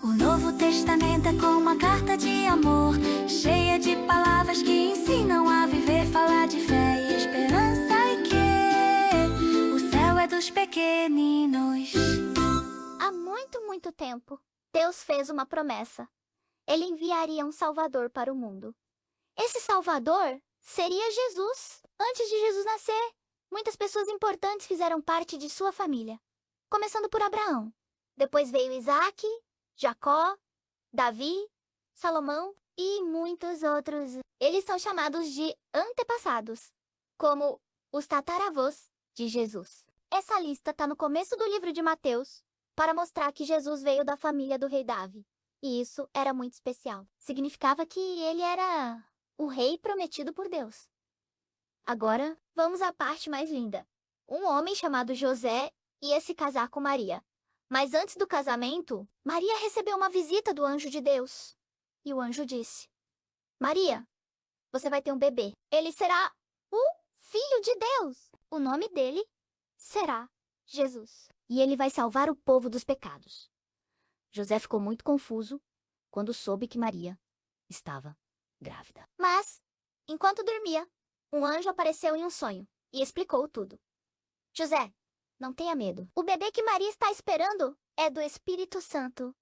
O Novo Testamento é como uma carta de amor, cheia de palavras que ensinam a viver, falar de fé e esperança e que o céu é dos pequeninos. Há muito tempo, Deus fez uma promessa. Ele enviaria um Salvador para o mundo. Esse Salvador seria Jesus. Antes de Jesus nascer, muitas pessoas importantes fizeram parte de sua família, começando por Abraão. Depois veio Isaac, Jacó, Davi, Salomão e muitos outros. Eles são chamados de antepassados, como os tataravós de Jesus. Essa lista está no começo do livro de Mateus, para mostrar que Jesus veio da família do rei Davi. E isso era muito especial. Significava que ele era o rei prometido por Deus. Agora, vamos à parte mais linda. Um homem chamado José ia se casar com Maria. Mas antes do casamento, Maria recebeu uma visita do anjo de Deus. E o anjo disse: Maria, você vai ter um bebê. Ele será o Filho de Deus. O nome dele será Jesus. E ele vai salvar o povo dos pecados. José ficou muito confuso quando soube que Maria estava grávida. Mas, enquanto dormia, um anjo apareceu em um sonho e explicou tudo. José, não tenha medo. O bebê que Maria está esperando é do Espírito Santo.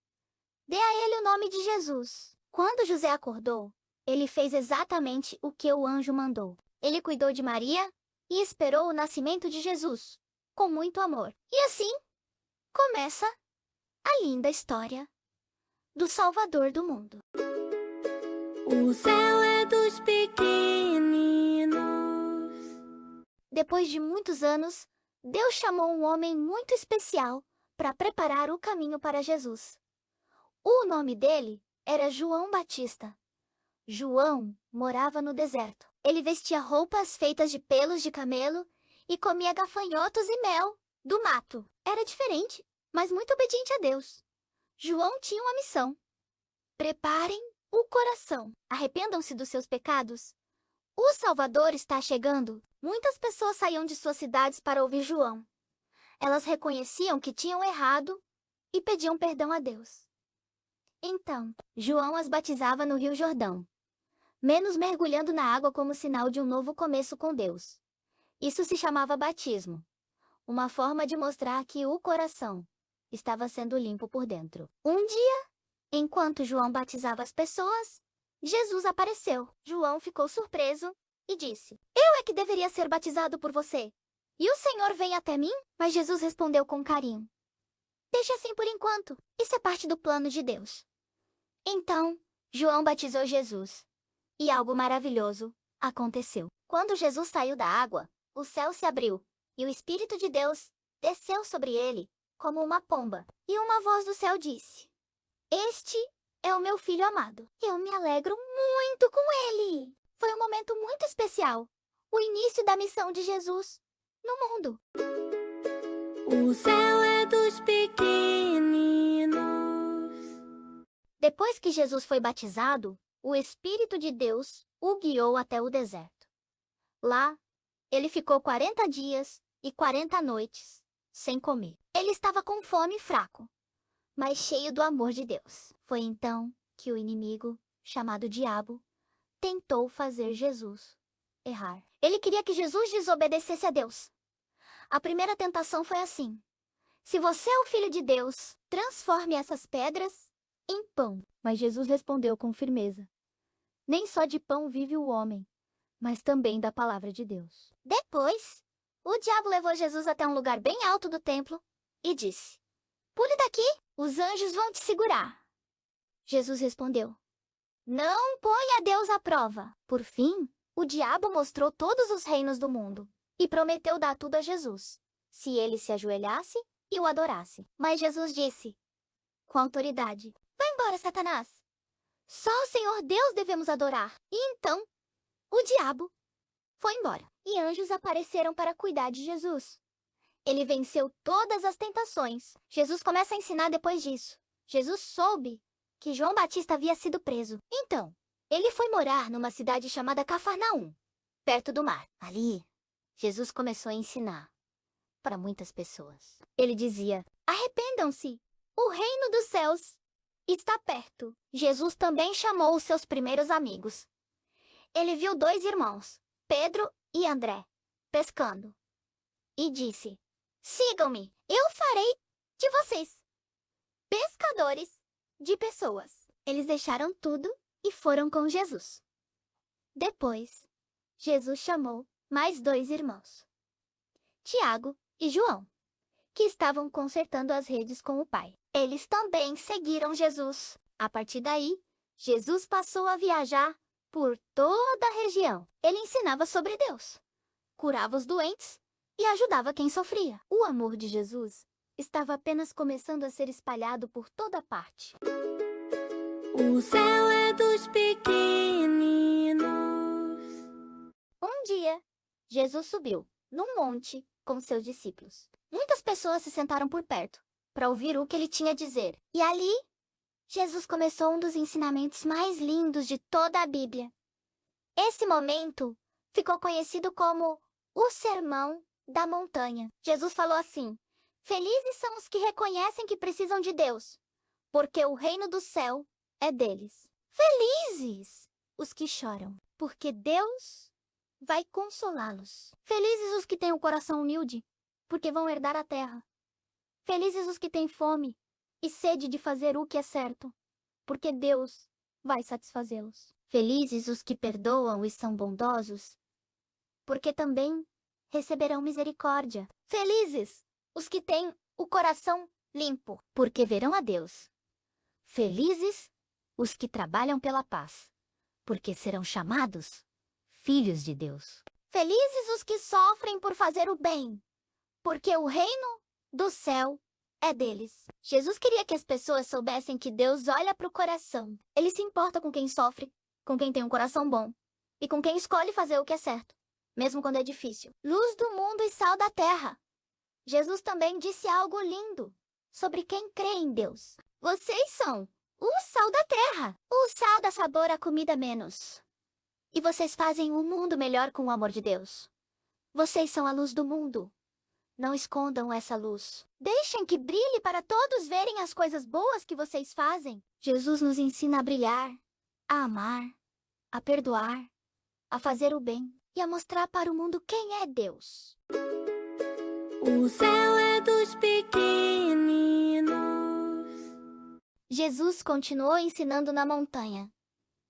Dê a ele o nome de Jesus. Quando José acordou, ele fez exatamente o que o anjo mandou. Ele cuidou de Maria e esperou o nascimento de Jesus, com muito amor. E assim, começa a linda história do Salvador do mundo. O céu é dos pequeninos. Depois de muitos anos, Deus chamou um homem muito especial para preparar o caminho para Jesus. O nome dele era João Batista. João morava no deserto. Ele vestia roupas feitas de pelos de camelo e comia gafanhotos e mel do mato. Era diferente, mas muito obediente a Deus. João tinha uma missão. Preparem o coração. Arrependam-se dos seus pecados. O Salvador está chegando. Muitas pessoas saíam de suas cidades para ouvir João. Elas reconheciam que tinham errado e pediam perdão a Deus. Então, João as batizava no Rio Jordão, menos mergulhando na água como sinal de um novo começo com Deus. Isso se chamava batismo, uma forma de mostrar que o coração estava sendo limpo por dentro. Um dia, enquanto João batizava as pessoas, Jesus apareceu. João ficou surpreso e disse: Eu é que deveria ser batizado por você. E o Senhor vem até mim? Mas Jesus respondeu com carinho: Deixe assim por enquanto. Isso é parte do plano de Deus. Então, João batizou Jesus. E algo maravilhoso aconteceu. Quando Jesus saiu da água, o céu se abriu, e o Espírito de Deus desceu sobre ele, como uma pomba. E uma voz do céu disse: Este é o meu filho amado. Eu me alegro muito com ele. Foi um momento muito especial. O início da missão de Jesus no mundo. O céu é dos pequeninos. Depois que Jesus foi batizado, o Espírito de Deus o guiou até o deserto. Lá, ele ficou 40 dias e 40 noites sem comer. Ele estava com fome e fraco, mas cheio do amor de Deus. Foi então que o inimigo, chamado Diabo, tentou fazer Jesus errar. Ele queria que Jesus desobedecesse a Deus. A primeira tentação foi assim: se você é o Filho de Deus, transforme essas pedras em pão. Mas Jesus respondeu com firmeza: Nem só de pão vive o homem, mas também da palavra de Deus. Depois, o diabo levou Jesus até um lugar bem alto do templo e disse: Pule daqui, os anjos vão te segurar. Jesus respondeu: Não ponha Deus à prova. Por fim, o diabo mostrou todos os reinos do mundo e prometeu dar tudo a Jesus, se ele se ajoelhasse e o adorasse. Mas Jesus disse, com autoridade: Vai embora, Satanás! Só o Senhor Deus devemos adorar. E então, o diabo foi embora. E anjos apareceram para cuidar de Jesus. Ele venceu todas as tentações. Jesus começa a ensinar depois disso. Jesus soube que João Batista havia sido preso. Então, ele foi morar numa cidade chamada Cafarnaum. perto do mar. Ali, Jesus começou a ensinar para muitas pessoas. Ele dizia: arrependam-se, o reino dos céus está perto. Jesus também chamou os seus primeiros amigos. Ele viu 2 irmãos, Pedro e André, pescando. E disse: sigam-me, eu farei de vocês pescadores de pessoas. Eles deixaram tudo e foram com Jesus. Depois, Jesus chamou mais 2 irmãos, Tiago e João, que estavam consertando as redes com o pai. Eles também seguiram Jesus. A partir daí, Jesus passou a viajar por toda a região. Ele ensinava sobre Deus, curava os doentes e ajudava quem sofria. O amor de Jesus estava apenas começando a ser espalhado por toda parte. O céu é dos pequeninos. Um dia, Jesus subiu num monte com seus discípulos. Muitas pessoas se sentaram por perto para ouvir o que ele tinha a dizer. E ali, Jesus começou um dos ensinamentos mais lindos de toda a Bíblia. Esse momento ficou conhecido como o Sermão da Montanha. Jesus falou assim: felizes são os que reconhecem que precisam de Deus, porque o reino do céu é deles. Felizes os que choram, porque Deus vai consolá-los. Felizes os que têm o coração humilde, porque vão herdar a terra. Felizes os que têm fome e sede de fazer o que é certo, porque Deus vai satisfazê-los. Felizes os que perdoam e são bondosos, porque também receberão misericórdia. Felizes os que têm o coração limpo, porque verão a Deus. Felizes os que trabalham pela paz, porque serão chamados filhos de Deus. Felizes os que sofrem por fazer o bem, porque o reino do céu é deles. Jesus queria que as pessoas soubessem que Deus olha para o coração. Ele se importa com quem sofre, com quem tem um coração bom e com quem escolhe fazer o que é certo, mesmo quando é difícil. Luz do mundo e sal da terra. Jesus também disse algo lindo sobre quem crê em Deus. Vocês são o sal da terra. O sal dá sabor à comida menos. E vocês fazem o mundo melhor com o amor de Deus. Vocês são a luz do mundo. Não escondam essa luz. Deixem que brilhe para todos verem as coisas boas que vocês fazem. Jesus nos ensina a brilhar, a amar, a perdoar, a fazer o bem e a mostrar para o mundo quem é Deus. O céu é dos pequeninos. Jesus continuou ensinando na montanha.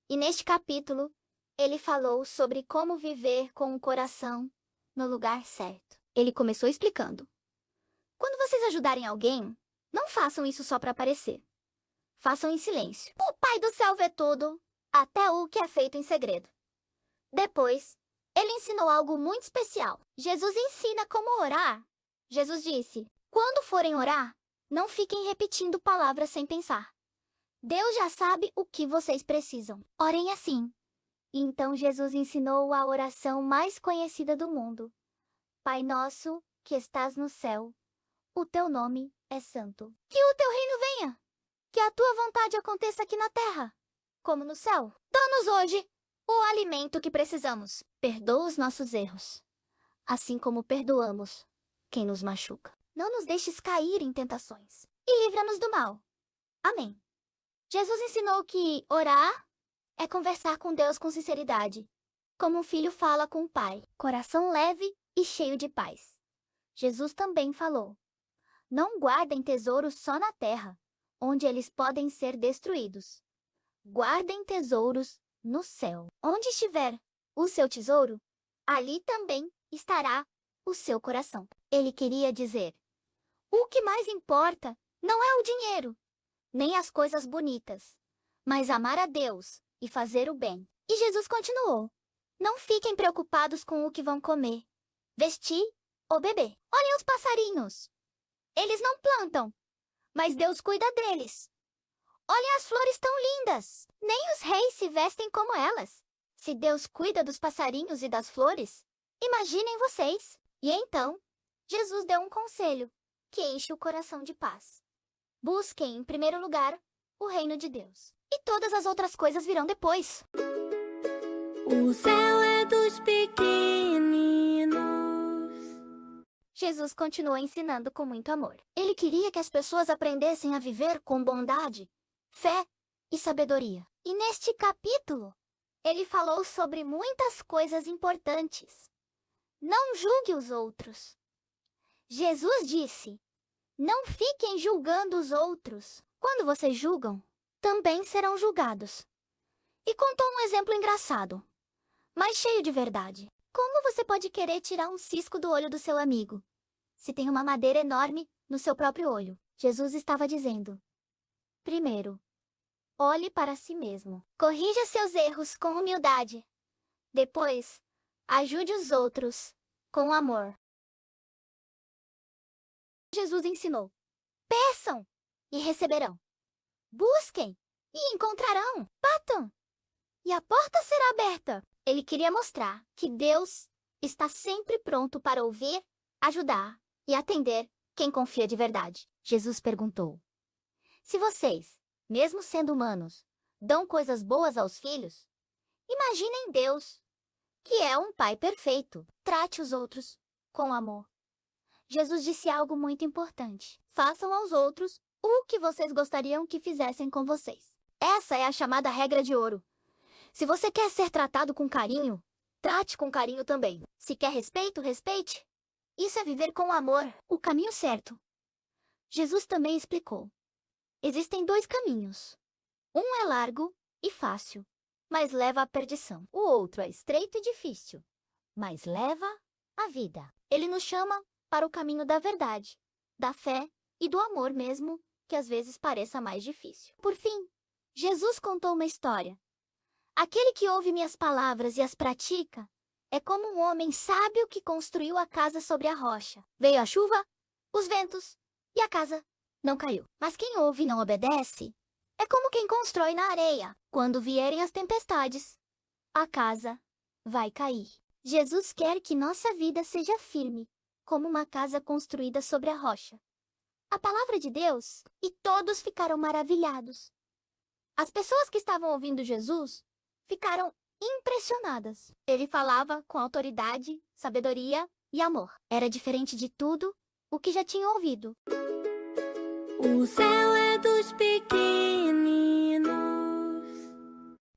E neste capítulo, ele falou sobre como viver com o coração no lugar certo. Ele começou explicando: quando vocês ajudarem alguém, não façam isso só para aparecer. Façam em silêncio. O Pai do céu vê tudo, até o que é feito em segredo. Depois, ele ensinou algo muito especial. Jesus ensina como orar. Jesus disse: quando forem orar, não fiquem repetindo palavras sem pensar. Deus já sabe o que vocês precisam. Orem assim. E então Jesus ensinou a oração mais conhecida do mundo. Pai nosso, que estás no céu, o teu nome é santo. Que o teu reino venha. Que a tua vontade aconteça aqui na terra, como no céu. Dá-nos hoje o alimento que precisamos. Perdoa os nossos erros, assim como perdoamos quem nos machuca. Não nos deixes cair em tentações e livra-nos do mal. Amém. Jesus ensinou que orar é conversar com Deus com sinceridade, como um filho fala com o pai, coração leve e cheio de paz. Jesus também falou: não guardem tesouros só na terra, onde eles podem ser destruídos. Guardem tesouros no céu. Onde estiver o seu tesouro, ali também estará o seu coração. Ele queria dizer: o que mais importa não é o dinheiro, nem as coisas bonitas, mas amar a Deus e fazer o bem. E Jesus continuou: não fiquem preocupados com o que vão comer, vestir ou beber. Olhem os passarinhos. Eles não plantam, mas Deus cuida deles. Olhem as flores tão lindas. Nem os reis se vestem como elas. Se Deus cuida dos passarinhos e das flores, imaginem vocês. E então, Jesus deu um conselho que enche o coração de paz. Busquem, em primeiro lugar, o reino de Deus. E todas as outras coisas virão depois. O céu é é dos pequeninos. Jesus continuou ensinando com muito amor. Ele queria que as pessoas aprendessem a viver com bondade, fé e sabedoria. E neste capítulo, ele falou sobre muitas coisas importantes. Não julgue os outros. Jesus disse: não fiquem julgando os outros. Quando vocês julgam, também serão julgados. E contou um exemplo engraçado, mas cheio de verdade. Como você pode querer tirar um cisco do olho do seu amigo, se tem uma madeira enorme no seu próprio olho? Jesus estava dizendo: primeiro, olhe para si mesmo. Corrija seus erros com humildade. Depois, ajude os outros com amor. Jesus ensinou: peçam e receberão. Busquem e encontrarão. Batam e a porta será aberta. Ele queria mostrar que Deus está sempre pronto para ouvir, ajudar e atender quem confia de verdade. Jesus perguntou: se vocês, mesmo sendo humanos, dão coisas boas aos filhos, imaginem Deus, que é um pai perfeito. Trate os outros com amor. Jesus disse algo muito importante: façam aos outros o que vocês gostariam que fizessem com vocês. Essa é a chamada regra de ouro. Se você quer ser tratado com carinho, trate com carinho também. Se quer respeito, respeite. Isso é viver com amor, o caminho certo. Jesus também explicou: existem dois caminhos. Um é largo e fácil, mas leva à perdição. O outro é estreito e difícil, mas leva à vida. Ele nos chama para o caminho da verdade, da fé e do amor, mesmo que às vezes pareça mais difícil. Por fim, Jesus contou uma história. Aquele que ouve minhas palavras e as pratica é como um homem sábio que construiu a casa sobre a rocha. Veio a chuva, os ventos e a casa não caiu. Mas quem ouve e não obedece é como quem constrói na areia. Quando vierem as tempestades, a casa vai cair. Jesus quer que nossa vida seja firme, como uma casa construída sobre a rocha. A palavra de Deus, e todos ficaram maravilhados. As pessoas que estavam ouvindo Jesus ficaram impressionadas. Ele falava com autoridade, sabedoria e amor. Era diferente de tudo o que já tinham ouvido. O céu é dos pequeninos.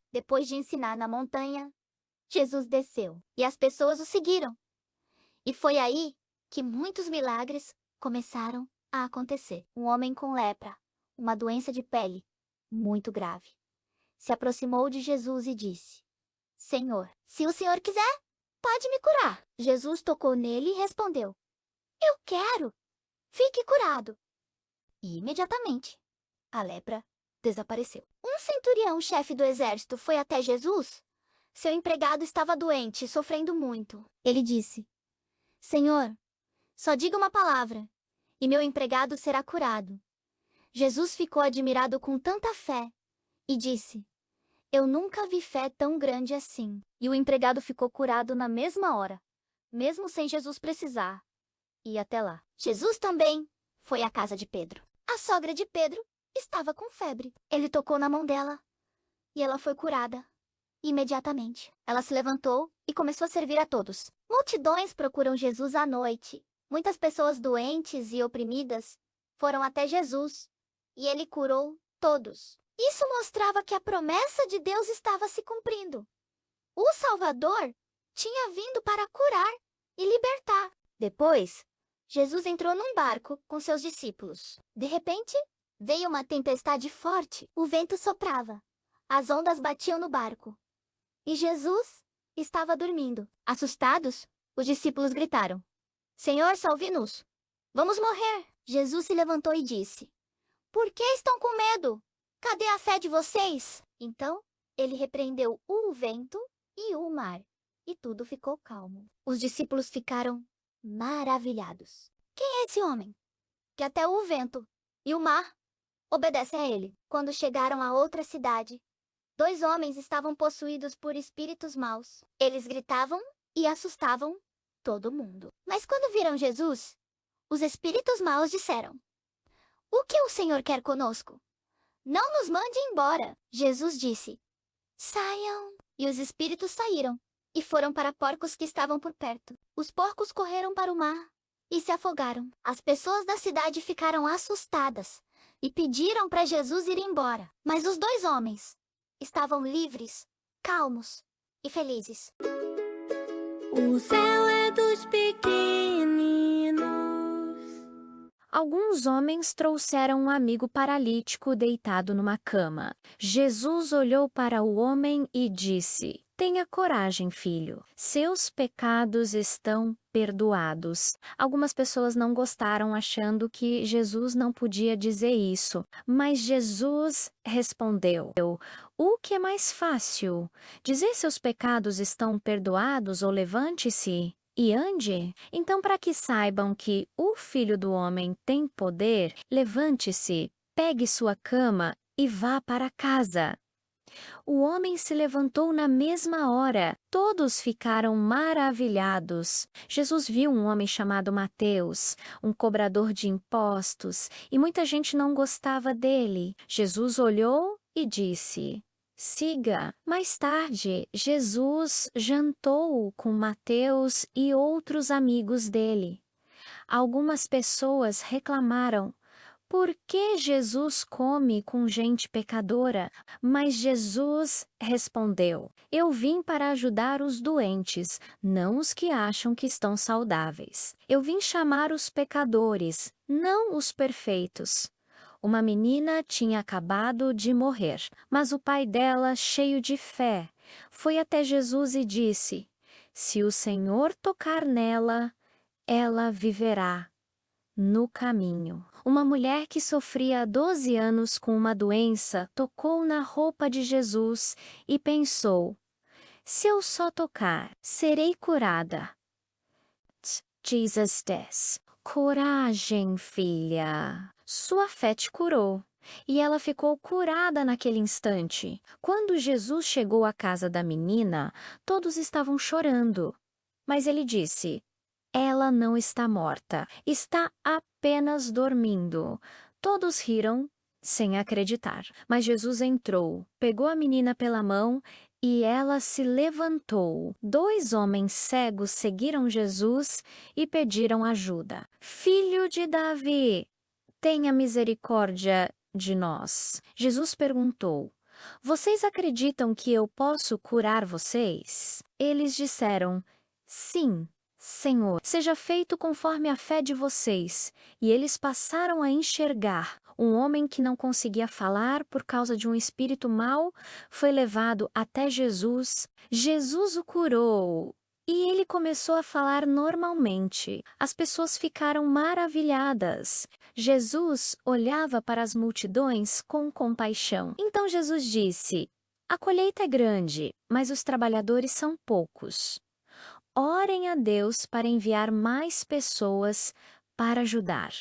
Depois de ensinar na montanha, Jesus desceu e as pessoas o seguiram. E foi aí que muitos milagres começaram a acontecer. Um homem com lepra, uma doença de pele muito grave, se aproximou de Jesus e disse: Senhor, se o Senhor quiser, pode me curar. Jesus tocou nele e respondeu: Eu quero, fique curado. E imediatamente, a lepra desapareceu. Um centurião, chefe do exército, foi até Jesus. Seu empregado estava doente e sofrendo muito. Ele disse: Senhor, só diga uma palavra, e meu empregado será curado. Jesus ficou admirado com tanta fé e disse: Eu nunca vi fé tão grande assim. E o empregado ficou curado na mesma hora, mesmo sem Jesus precisar ir até lá. Jesus também foi à casa de Pedro. A sogra de Pedro estava com febre. Ele tocou na mão dela e ela foi curada. Imediatamente, ela se levantou e começou a servir a todos. Multidões procuram Jesus à noite. Muitas pessoas doentes e oprimidas foram até Jesus e ele curou todos. Isso mostrava que a promessa de Deus estava se cumprindo. O Salvador tinha vindo para curar e libertar. Depois, Jesus entrou num barco com seus discípulos. De repente, veio uma tempestade forte. O vento soprava. As ondas batiam no barco. E Jesus estava dormindo. Assustados, os discípulos gritaram: Senhor, salve-nos! Vamos morrer! Jesus se levantou e disse: Por que estão com medo? Cadê a fé de vocês? Então, ele repreendeu o vento e o mar, e tudo ficou calmo. Os discípulos ficaram maravilhados. Quem é esse homem? Que até o vento e o mar obedecem a ele. Quando chegaram a outra cidade, 2 homens estavam possuídos por espíritos maus. Eles gritavam e assustavam todo mundo. Mas quando viram Jesus, os espíritos maus disseram: O que o Senhor quer conosco? Não nos mande embora. Jesus disse: Saiam. E os espíritos saíram e foram para porcos que estavam por perto. Os porcos correram para o mar e se afogaram. As pessoas da cidade ficaram assustadas e pediram para Jesus ir embora. Mas os dois homens estavam livres, calmos e felizes. O céu é dos pequeninos. Alguns homens trouxeram um amigo paralítico deitado numa cama. Jesus olhou para o homem e disse: Tenha coragem, filho. Seus pecados estão perdoados. Algumas pessoas não gostaram, achando que Jesus não podia dizer isso. Mas Jesus respondeu: O que é mais fácil? Dizer seus pecados estão perdoados ou levante-se e ande? Então, para que saibam que o Filho do Homem tem poder, levante-se, pegue sua cama e vá para casa. O homem se levantou na mesma hora. Todos ficaram maravilhados. Jesus viu um homem chamado Mateus, um cobrador de impostos, e muita gente não gostava dele. Jesus olhou e disse: Siga. Mais tarde, Jesus jantou com Mateus e outros amigos dele. Algumas pessoas reclamaram: Por que Jesus come com gente pecadora? Mas Jesus respondeu: Eu vim para ajudar os doentes, não os que acham que estão saudáveis. Eu vim chamar os pecadores, não os perfeitos. Uma menina tinha acabado de morrer, mas o pai dela, cheio de fé, foi até Jesus e disse: Se o Senhor tocar nela, ela viverá. No caminho, uma mulher que sofria há 12 anos com uma doença tocou na roupa de Jesus e pensou: Se eu só tocar, serei curada. Jesus disse: Coragem, filha. Sua fé te curou. E ela ficou curada naquele instante. Quando Jesus chegou à casa da menina, todos estavam chorando. Mas ele disse: Ela não está morta, está apenas dormindo. Todos riram, sem acreditar. Mas Jesus entrou, pegou a menina pela mão e ela se levantou. 2 homens cegos seguiram Jesus e pediram ajuda. Filho de Davi, tenha misericórdia de nós. Jesus perguntou: Vocês acreditam que eu posso curar vocês? Eles disseram: Sim, Senhor, seja feito conforme a fé de vocês. E eles passaram a enxergar. Um homem que não conseguia falar por causa de um espírito mau foi levado até Jesus. Jesus o curou e ele começou a falar normalmente. As pessoas ficaram maravilhadas. Jesus olhava para as multidões com compaixão. Então Jesus disse: A colheita é grande, mas os trabalhadores são poucos. Orem a Deus para enviar mais pessoas para ajudar.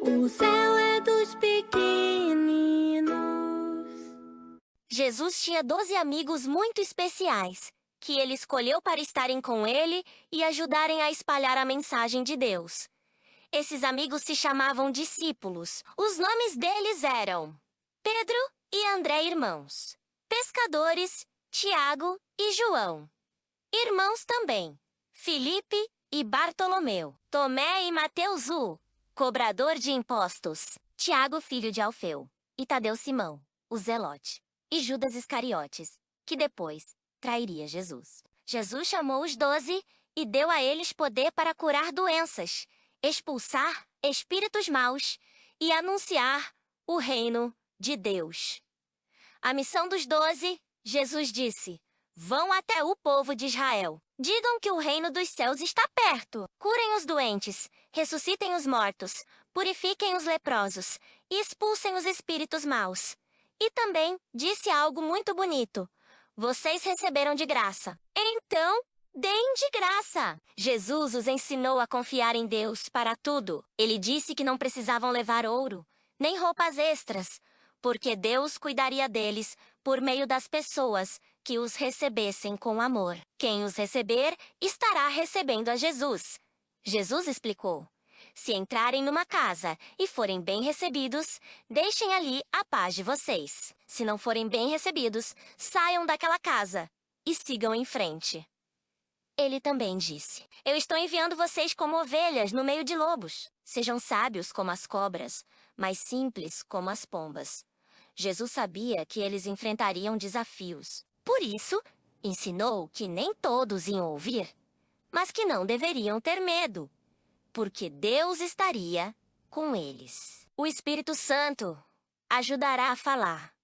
O céu é dos pequeninos. Jesus tinha 12 amigos muito especiais, que ele escolheu para estarem com ele e ajudarem a espalhar a mensagem de Deus. Esses amigos se chamavam discípulos. Os nomes deles eram Pedro e André, irmãos, pescadores, Tiago e João. Irmãos também, Filipe e Bartolomeu, Tomé e Mateus, cobrador de impostos, Tiago, filho de Alfeu, e Tadeu, Simão, o Zelote, e Judas Iscariotes, que depois trairia Jesus. Jesus chamou os 12 e deu a eles poder para curar doenças, expulsar espíritos maus e anunciar o reino de Deus. A missão dos 12, Jesus disse: Vão até o povo de Israel. Digam que o reino dos céus está perto. Curem os doentes, ressuscitem os mortos, purifiquem os leprosos e expulsem os espíritos maus. E também disse algo muito bonito: Vocês receberam de graça. Então, deem de graça. Jesus os ensinou a confiar em Deus para tudo. Ele disse que não precisavam levar ouro, nem roupas extras, porque Deus cuidaria deles por meio das pessoas que os recebessem com amor. Quem os receber estará recebendo a Jesus. Jesus explicou: Se entrarem numa casa e forem bem recebidos, deixem ali a paz de vocês. Se não forem bem recebidos, saiam daquela casa e sigam em frente. Ele também disse: Eu estou enviando vocês como ovelhas no meio de lobos. Sejam sábios como as cobras, mas simples como as pombas. Jesus sabia que eles enfrentariam desafios. Por isso, ensinou que nem todos iam ouvir, mas que não deveriam ter medo, porque Deus estaria com eles. O Espírito Santo ajudará a falar.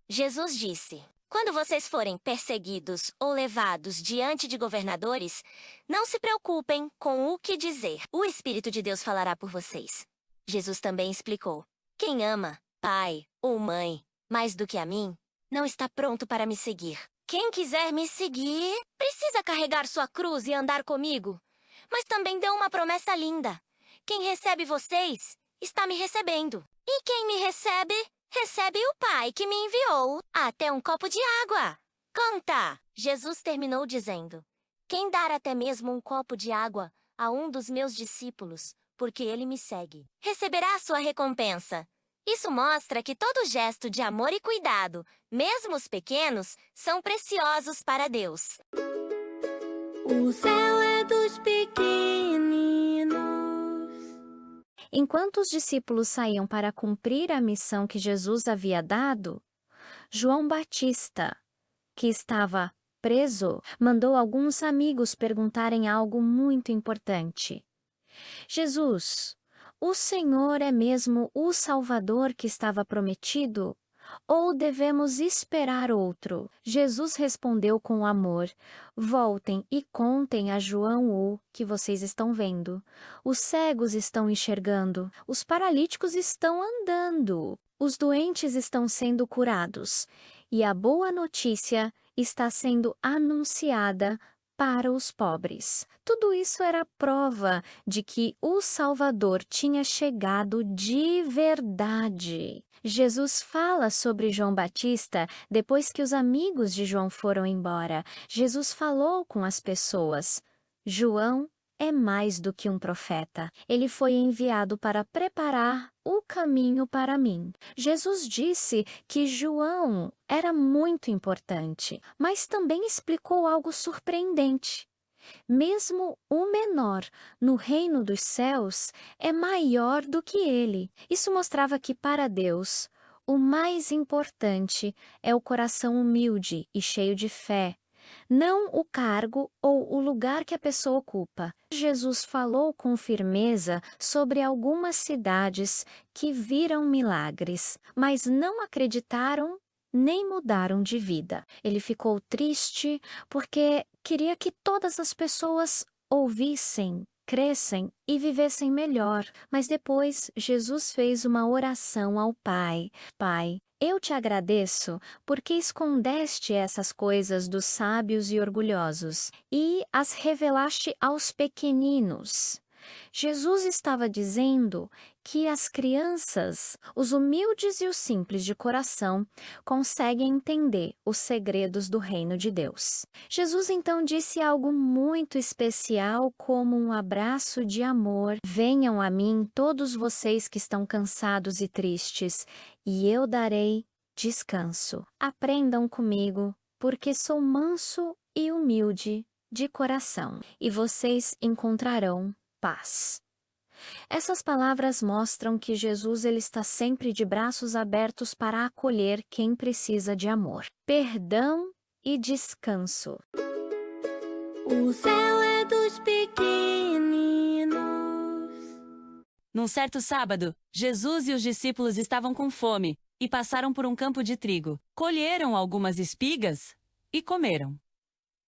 Jesus disse: Quando vocês forem perseguidos ou levados diante de governadores, não se preocupem com o que dizer. O Espírito de Deus falará por vocês. Jesus também explicou: Quem ama pai ou mãe mais do que a mim, não está pronto para me seguir. Quem quiser me seguir, precisa carregar sua cruz e andar comigo. Mas também deu uma promessa linda: quem recebe vocês, está me recebendo. E quem me recebe, recebe o Pai que me enviou. Até um copo de água. Canta! Jesus terminou dizendo: Quem dar até mesmo um copo de água a um dos meus discípulos, porque ele me segue, receberá a sua recompensa. Isso mostra que todo gesto de amor e cuidado, mesmo os pequenos, são preciosos para Deus. O céu é dos pequeninos. Enquanto os discípulos saíam para cumprir a missão que Jesus havia dado, João Batista, que estava preso, mandou alguns amigos perguntarem algo muito importante. Jesus, o Senhor é mesmo o Salvador que estava prometido? Ou devemos esperar outro? Jesus respondeu com amor: Voltem e contem a João o que vocês estão vendo. Os cegos estão enxergando, os paralíticos estão andando, os doentes estão sendo curados, e a boa notícia está sendo anunciada para os pobres. Tudo isso era prova de que o Salvador tinha chegado de verdade. Jesus fala sobre João Batista depois que os amigos de João foram embora. Jesus falou com as pessoas: João é mais do que um profeta. Ele foi enviado para preparar o caminho para mim. Jesus disse que João era muito importante, mas também explicou algo surpreendente. Mesmo o menor no reino dos céus é maior do que ele. Isso mostrava que para Deus, o mais importante é o coração humilde e cheio de fé, não o cargo ou o lugar que a pessoa ocupa. Jesus falou com firmeza sobre algumas cidades que viram milagres, mas não acreditaram nem mudaram de vida. Ele ficou triste porque queria que todas as pessoas ouvissem, crescem e vivessem melhor. Mas depois Jesus fez uma oração ao Pai: Pai, eu te agradeço porque escondeste essas coisas dos sábios e orgulhosos e as revelaste aos pequeninos. Jesus estava dizendo que as crianças, os humildes e os simples de coração, conseguem entender os segredos do reino de Deus. Jesus então disse algo muito especial, como um abraço de amor: Venham a mim todos vocês que estão cansados e tristes, e eu darei descanso. Aprendam comigo, porque sou manso e humilde de coração, e vocês encontrarão paz. Essas palavras mostram que Jesus está sempre de braços abertos para acolher quem precisa de amor, perdão e descanso. O céu é dos pequeninos. Num certo sábado, Jesus e os discípulos estavam com fome e passaram por um campo de trigo. Colheram algumas espigas e comeram.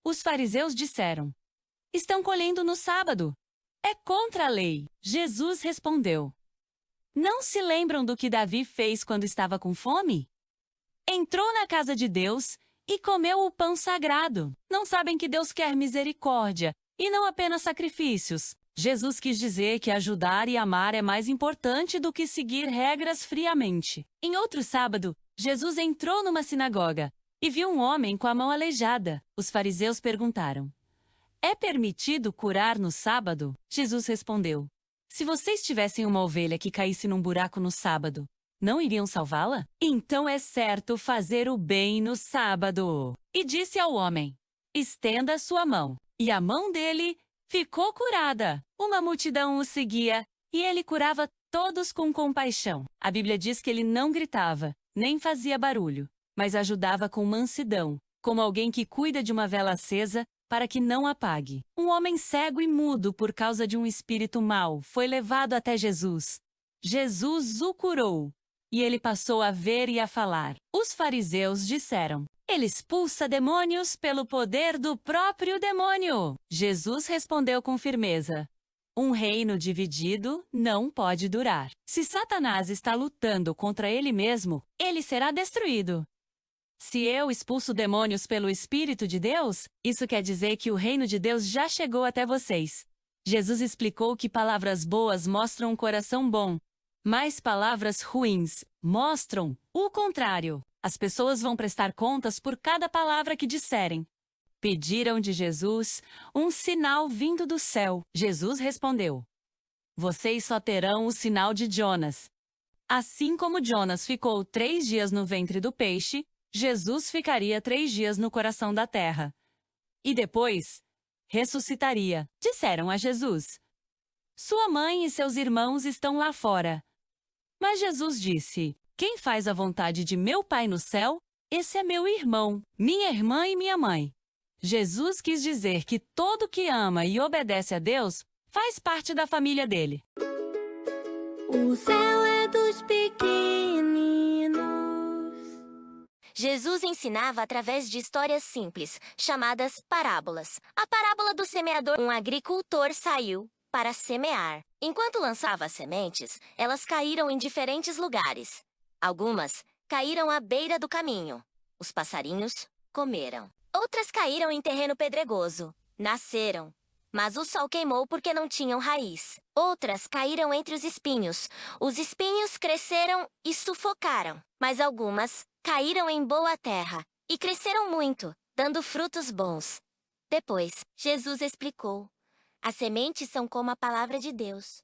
Os fariseus disseram: Estão colhendo no sábado. É contra a lei. Jesus respondeu: Não se lembram do que Davi fez quando estava com fome? Entrou na casa de Deus e comeu o pão sagrado. Não sabem que Deus quer misericórdia e não apenas sacrifícios. Jesus quis dizer que ajudar e amar é mais importante do que seguir regras friamente. Em outro sábado, Jesus entrou numa sinagoga e viu um homem com a mão aleijada. Os fariseus perguntaram: É permitido curar no sábado? Jesus respondeu: Se vocês tivessem uma ovelha que caísse num buraco no sábado, não iriam salvá-la? Então é certo fazer o bem no sábado. E disse ao homem: estenda sua mão. E a mão dele ficou curada. Uma multidão o seguia, e ele curava todos com compaixão. A Bíblia diz que ele não gritava, nem fazia barulho, mas ajudava com mansidão, como alguém que cuida de uma vela acesa para que não apague. Um homem cego e mudo por causa de um espírito mau foi levado até Jesus. Jesus o curou, e ele passou a ver e a falar. Os fariseus disseram: ele expulsa demônios pelo poder do próprio demônio. Jesus respondeu com firmeza: um reino dividido não pode durar. Se Satanás está lutando contra ele mesmo, ele será destruído. Se eu expulso demônios pelo Espírito de Deus, isso quer dizer que o reino de Deus já chegou até vocês. Jesus explicou que palavras boas mostram um coração bom, mas palavras ruins mostram o contrário. As pessoas vão prestar contas por cada palavra que disserem. Pediram de Jesus um sinal vindo do céu. Jesus respondeu: vocês só terão o sinal de Jonas. Assim como Jonas ficou 3 dias no ventre do peixe, Jesus ficaria 3 dias no coração da terra. E depois ressuscitaria. Disseram a Jesus: sua mãe e seus irmãos estão lá fora. Mas Jesus disse: quem faz a vontade de meu Pai no céu, esse é meu irmão, minha irmã e minha mãe. Jesus quis dizer que todo que ama e obedece a Deus faz parte da família dele. O céu é dos pequeninos. Jesus ensinava através de histórias simples, chamadas parábolas. A parábola do semeador: um agricultor saiu para semear. Enquanto lançava as sementes, elas caíram em diferentes lugares. Algumas caíram à beira do caminho. Os passarinhos comeram. Outras caíram em terreno pedregoso. Nasceram, mas o sol queimou porque não tinham raiz. Outras caíram entre os espinhos. Os espinhos cresceram e sufocaram. Mas algumas caíram em boa terra e cresceram muito, dando frutos bons. Depois, Jesus explicou: as sementes são como a palavra de Deus.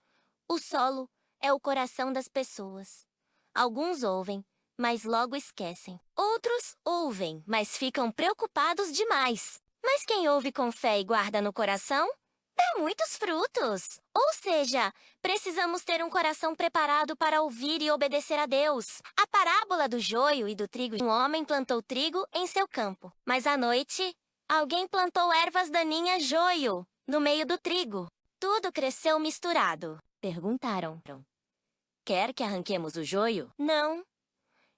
O solo é o coração das pessoas. Alguns ouvem, mas logo esquecem. Outros ouvem, mas ficam preocupados demais. Mas quem ouve com fé e guarda no coração, dá muitos frutos. Ou seja, precisamos ter um coração preparado para ouvir e obedecer a Deus. A parábola do joio e do trigo: um homem plantou trigo em seu campo, mas à noite, alguém plantou ervas daninhas joio no meio do trigo. Tudo cresceu misturado. Perguntaram: quer que arranquemos o joio? Não.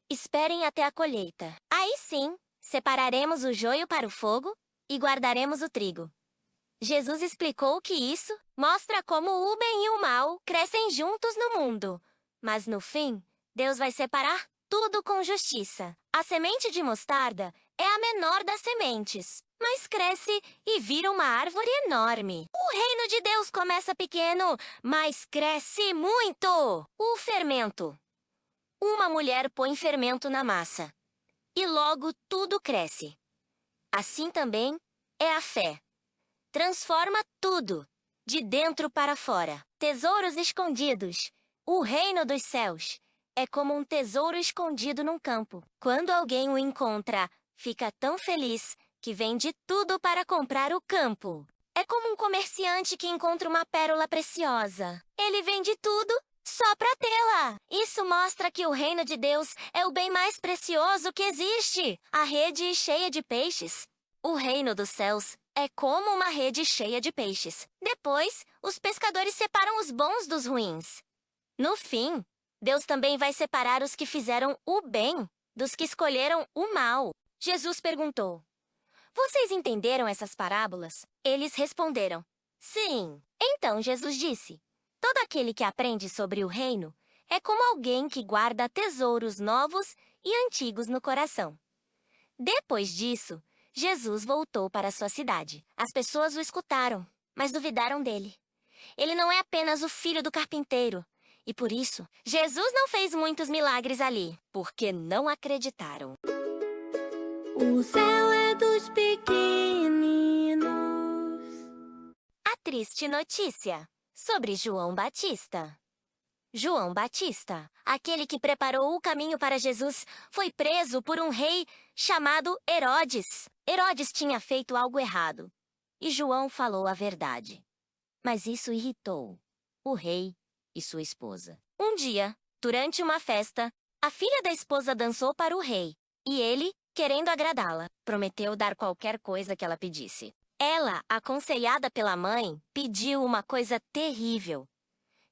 Esperem até a colheita. Aí sim, separaremos o joio para o fogo e guardaremos o trigo. Jesus explicou que isso mostra como o bem e o mal crescem juntos no mundo. Mas no fim, Deus vai separar tudo com justiça. A semente de mostarda é a menor das sementes, mas cresce e vira uma árvore enorme. O reino de Deus começa pequeno, mas cresce muito. O fermento. Uma mulher põe fermento na massa, e logo tudo cresce. Assim também é a fé. Transforma tudo, de dentro para fora. Tesouros escondidos. O reino dos céus é como um tesouro escondido num campo. Quando alguém o encontra, fica tão feliz que vende tudo para comprar o campo. É como um comerciante que encontra uma pérola preciosa. Ele vende tudo só para tê-la. Isso mostra que o reino de Deus é o bem mais precioso que existe. A rede cheia de peixes. O reino dos céus é como uma rede cheia de peixes. Depois, os pescadores separam os bons dos ruins. No fim, Deus também vai separar os que fizeram o bem dos que escolheram o mal. Jesus perguntou: vocês entenderam essas parábolas? Eles responderam: sim. Então Jesus disse: todo aquele que aprende sobre o reino é como alguém que guarda tesouros novos e antigos no coração. Depois disso, Jesus voltou para sua cidade. As pessoas o escutaram, mas duvidaram dele. Ele não é apenas o filho do carpinteiro. E por isso, Jesus não fez muitos milagres ali, porque não acreditaram. O céu é dos pequeninos. A triste notícia sobre João Batista. João Batista. Aquele que preparou o caminho para Jesus foi preso por um rei chamado Herodes. Herodes tinha feito algo errado e João falou a verdade. Mas isso irritou o rei e sua esposa. Um dia, durante uma festa, a filha da esposa dançou para o rei e ele, querendo agradá-la, prometeu dar qualquer coisa que ela pedisse. Ela, aconselhada pela mãe, pediu uma coisa terrível.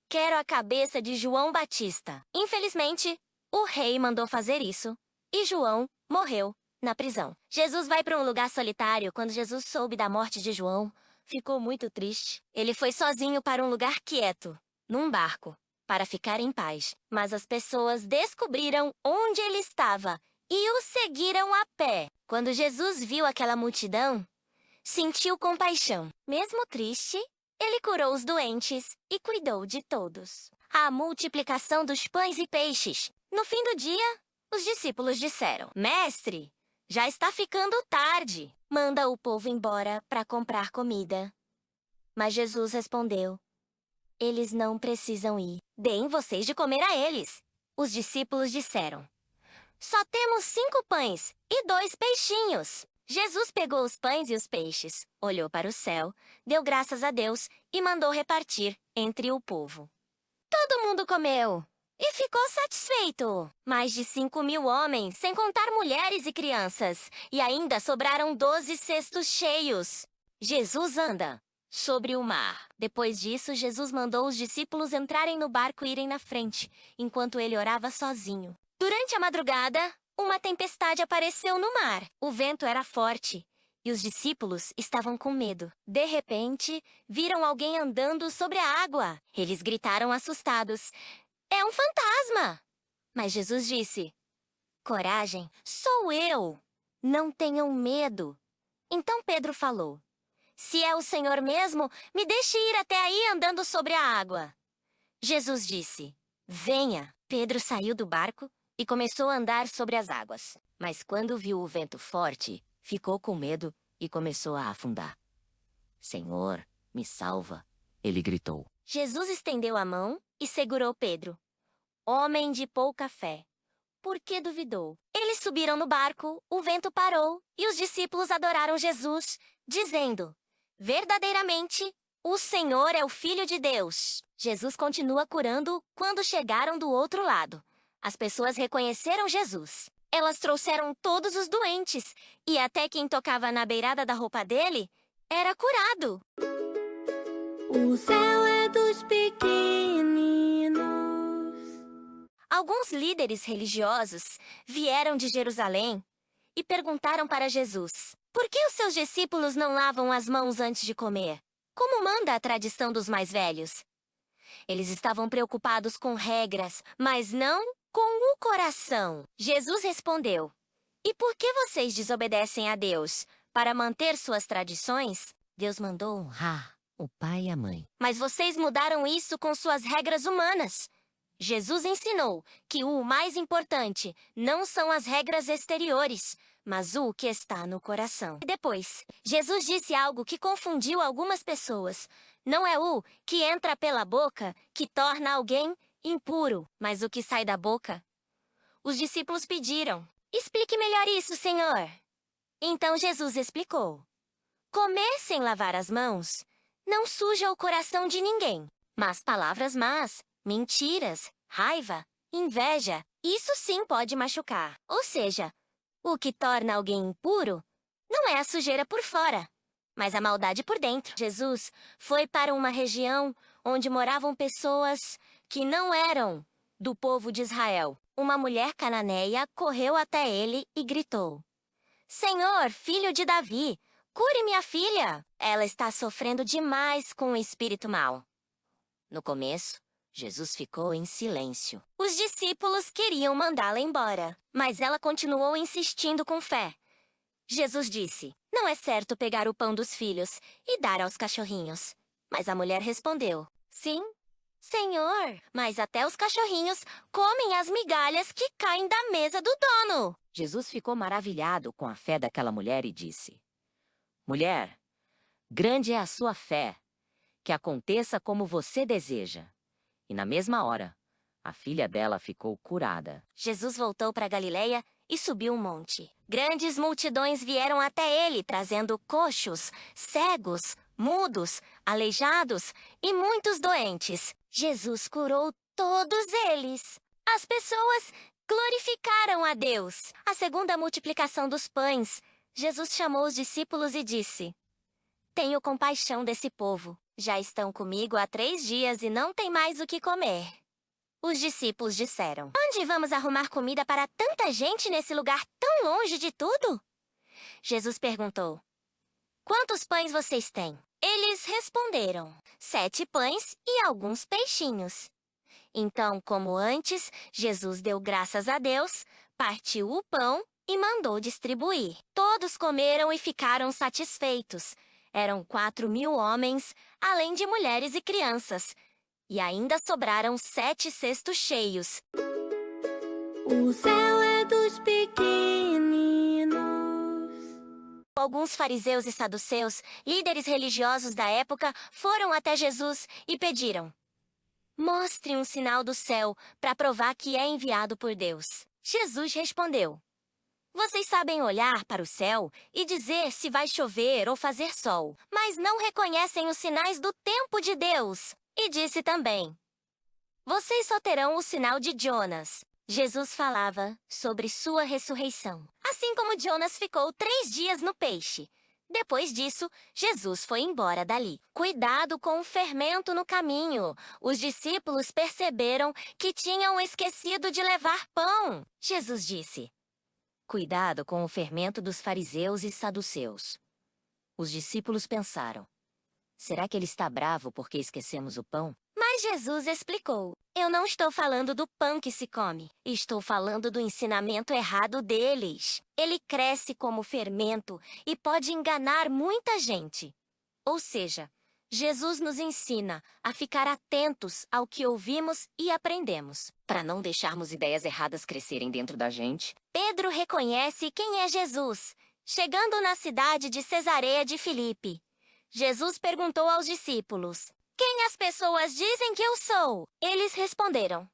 Quero a cabeça de João Batista. Infelizmente, o rei mandou fazer isso e João morreu na prisão. Jesus vai para um lugar solitário. Quando Jesus soube da morte de João, ficou muito triste. Ele foi sozinho para um lugar quieto, num barco, para ficar em paz. Mas as pessoas descobriram onde ele estava e o seguiram a pé. Quando Jesus viu aquela multidão, sentiu compaixão. Mesmo triste, ele curou os doentes e cuidou de todos. A multiplicação dos pães e peixes. No fim do dia, os discípulos disseram: Mestre, já está ficando tarde. Manda o povo embora para comprar comida. Mas Jesus respondeu: Eles não precisam ir. Deem vocês de comer a eles. Os discípulos disseram: Só temos 5 pães e 2 peixinhos. Jesus pegou os pães e os peixes, olhou para o céu, deu graças a Deus e mandou repartir entre o povo. Todo mundo comeu e ficou satisfeito. Mais de 5.000 homens, sem contar mulheres e crianças. E ainda sobraram 12 cestos cheios. Jesus anda sobre o mar. Depois disso, Jesus mandou os discípulos entrarem no barco e irem na frente, enquanto ele orava sozinho. Durante a madrugada, uma tempestade apareceu no mar. O vento era forte e os discípulos estavam com medo. De repente, viram alguém andando sobre a água. Eles gritaram assustados: É um fantasma! Mas Jesus disse: Coragem, sou eu! Não tenham medo. Então Pedro falou: Se é o Senhor mesmo, me deixe ir até aí andando sobre a água. Jesus disse: Venha. Pedro saiu do barco e começou a andar sobre as águas. Mas quando viu o vento forte, ficou com medo e começou a afundar. Senhor, me salva, ele gritou. Jesus estendeu a mão e segurou Pedro. Homem de pouca fé, por que duvidou? Eles subiram no barco, o vento parou e os discípulos adoraram Jesus, dizendo: Verdadeiramente, o Senhor é o Filho de Deus. Jesus continua curando quando chegaram do outro lado. As pessoas reconheceram Jesus. Elas trouxeram todos os doentes, e até quem tocava na beirada da roupa dele era curado. O céu é dos pequeninos. Alguns líderes religiosos vieram de Jerusalém e perguntaram para Jesus: Por que os seus discípulos não lavam as mãos antes de comer? Como manda a tradição dos mais velhos? Eles estavam preocupados com regras, mas não com o coração. Jesus respondeu: E por que vocês desobedecem a Deus? Para manter suas tradições, Deus mandou honrar o pai e a mãe. Mas vocês mudaram isso com suas regras humanas. Jesus ensinou que o mais importante não são as regras exteriores, mas o que está no coração. E depois, Jesus disse algo que confundiu algumas pessoas. Não é o que entra pela boca que torna alguém impuro, mas o que sai da boca. Os discípulos pediram: Explique melhor isso, Senhor. Então Jesus explicou: Comer sem lavar as mãos não suja o coração de ninguém, mas palavras más, mentiras, raiva, inveja, isso sim pode machucar. Ou seja, o que torna alguém impuro não é a sujeira por fora, mas a maldade por dentro. Jesus foi para uma região onde moravam pessoas que não eram do povo de Israel. Uma mulher cananeia correu até ele e gritou: Senhor, filho de Davi, cure minha filha! Ela está sofrendo demais com o espírito mau. No começo, Jesus ficou em silêncio. Os discípulos queriam mandá-la embora, mas ela continuou insistindo com fé. Jesus disse: Não é certo pegar o pão dos filhos e dar aos cachorrinhos. Mas a mulher respondeu: Sim, Senhor, mas até os cachorrinhos comem as migalhas que caem da mesa do dono. Jesus ficou maravilhado com a fé daquela mulher e disse: Mulher, grande é a sua fé, que aconteça como você deseja. E na mesma hora, A filha dela ficou curada. Jesus voltou para Galileia e subiu um monte. Grandes multidões vieram até ele, trazendo coxos, cegos, mudos, aleijados e muitos doentes. Jesus curou todos eles. As pessoas glorificaram a Deus. A segunda multiplicação dos pães, Jesus chamou os discípulos e disse: Tenho compaixão desse povo. Já estão comigo há 3 dias e não têm mais o que comer. Os discípulos disseram: Onde vamos arrumar comida para tanta gente nesse lugar tão longe de tudo? Jesus perguntou: Quantos pães vocês têm? Eles responderam: 7 pães e alguns peixinhos. Então, como antes, Jesus deu graças a Deus, partiu o pão e mandou distribuir. Todos comeram e ficaram satisfeitos. Eram 4.000 homens, além de mulheres e crianças. E ainda sobraram 7 cestos cheios. O céu é dos pequeninos. Alguns fariseus e saduceus, líderes religiosos da época, foram até Jesus e pediram: Mostre um sinal do céu para provar que é enviado por Deus. Jesus respondeu: Vocês sabem olhar para o céu e dizer se vai chover ou fazer sol, mas não reconhecem os sinais do tempo de Deus. E disse também: Vocês só terão o sinal de Jonas. Jesus falava sobre sua ressurreição. Assim como Jonas ficou 3 dias no peixe. Depois disso, Jesus foi embora dali. Cuidado com o fermento no caminho. Os discípulos perceberam que tinham esquecido de levar pão. Jesus disse: Cuidado com o fermento dos fariseus e saduceus. Os discípulos pensaram: Será que ele está bravo porque esquecemos o pão? Mas Jesus explicou: Eu não estou falando do pão que se come. Estou falando do ensinamento errado deles. Ele cresce como fermento e pode enganar muita gente. Ou seja, Jesus nos ensina a ficar atentos ao que ouvimos e aprendemos, para não deixarmos ideias erradas crescerem dentro da gente. Pedro reconhece quem é Jesus. Chegando na cidade de Cesareia de Filipe, Jesus perguntou aos discípulos: Quem as pessoas dizem que eu sou? Eles responderam: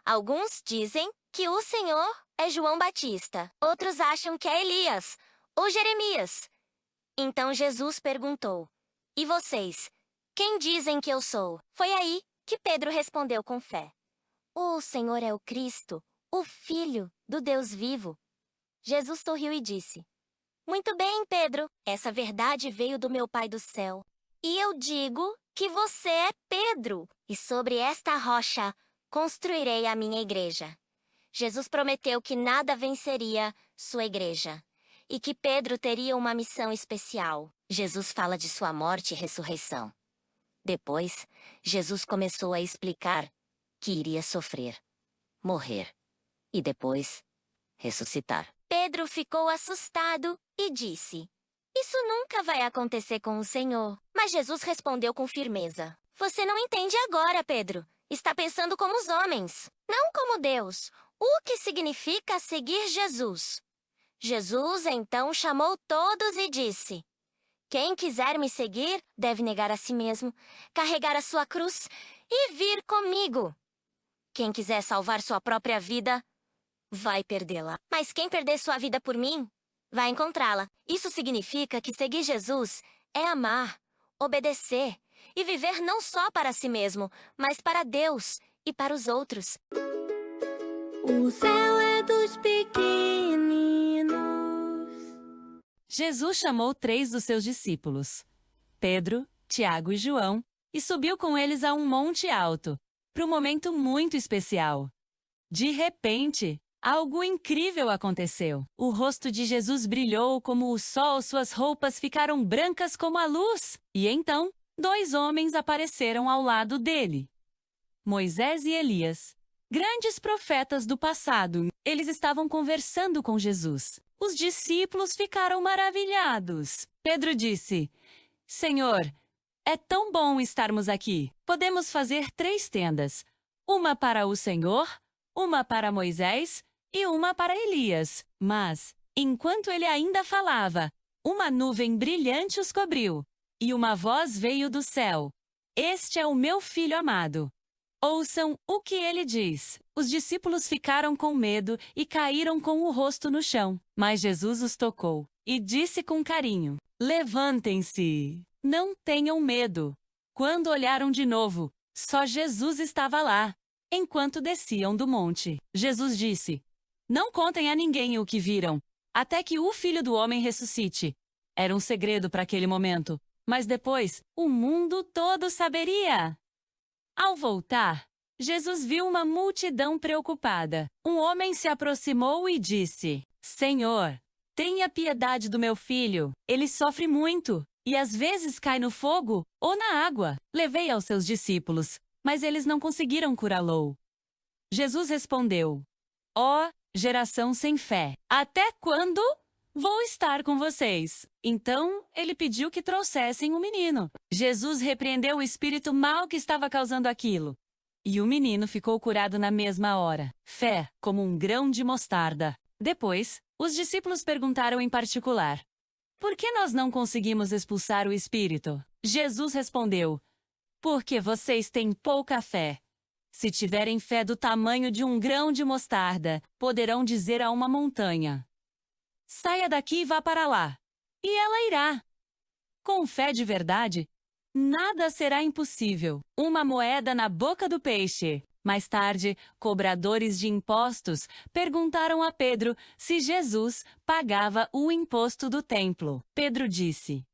Alguns dizem que o Senhor é João Batista. Outros acham que é Elias ou Jeremias. Então Jesus perguntou: E vocês? Quem dizem que eu sou? Foi aí que Pedro respondeu com fé: O Senhor é o Cristo, o Filho do Deus vivo. Jesus sorriu e disse: Muito bem, Pedro. Essa verdade veio do meu Pai do céu. E eu digo que você é Pedro, e sobre esta rocha construirei a minha igreja. Jesus prometeu que nada venceria sua igreja, e que Pedro teria uma missão especial. Jesus fala de sua morte e ressurreição. Depois, Jesus começou a explicar que iria sofrer, morrer, e depois ressuscitar. Pedro ficou assustado e disse: Isso nunca vai acontecer com o Senhor. Mas Jesus respondeu com firmeza: Você não entende agora, Pedro. Está pensando como os homens, não como Deus. O que significa seguir Jesus? Jesus então chamou todos e disse: Quem quiser me seguir deve negar a si mesmo, carregar a sua cruz e vir comigo. Quem quiser salvar sua própria vida, vai perdê-la. Mas quem perder sua vida por mim, vai encontrá-la. Isso significa que seguir Jesus é amar, obedecer e viver não só para si mesmo, mas para Deus e para os outros. O céu é dos pequeninos. Jesus chamou 3 dos seus discípulos, Pedro, Tiago e João, e subiu com eles a um monte alto, para um momento muito especial. De repente, algo incrível aconteceu. O rosto de Jesus brilhou como o sol, suas roupas ficaram brancas como a luz. E então, 2 homens apareceram ao lado dele: Moisés e Elias, grandes profetas do passado. Eles estavam conversando com Jesus. Os discípulos ficaram maravilhados. Pedro disse: Senhor, é tão bom estarmos aqui. Podemos fazer 3 tendas, uma para o Senhor, uma para Moisés e uma para Elias. Mas, enquanto ele ainda falava, uma nuvem brilhante os cobriu, e uma voz veio do céu: Este é o meu filho amado. Ouçam o que ele diz. Os discípulos ficaram com medo e caíram com o rosto no chão. Mas Jesus os tocou e disse com carinho: Levantem-se! Não tenham medo. Quando olharam de novo, só Jesus estava lá, enquanto desciam do monte. Jesus disse: Não contem a ninguém o que viram, até que o Filho do Homem ressuscite. Era um segredo para aquele momento, mas depois o mundo todo saberia. Ao voltar, Jesus viu uma multidão preocupada. Um homem se aproximou e disse: Senhor, tenha piedade do meu filho. Ele sofre muito e às vezes cai no fogo ou na água. Levei aos seus discípulos, mas eles não conseguiram curá-lo. Jesus respondeu: Ó, geração sem fé, até quando vou estar com vocês? Então, ele pediu que trouxessem o menino. Jesus repreendeu o espírito mau que estava causando aquilo. E o menino ficou curado na mesma hora. Fé, como um grão de mostarda. Depois, os discípulos perguntaram em particular: Por que nós não conseguimos expulsar o espírito? Jesus respondeu: Porque vocês têm pouca fé. Se tiverem fé do tamanho de um grão de mostarda, poderão dizer a uma montanha: Saia daqui e vá para lá. E ela irá. Com fé de verdade, nada será impossível. Uma moeda na boca do peixe. Mais tarde, cobradores de impostos perguntaram a Pedro se Jesus pagava o imposto do templo. Pedro disse: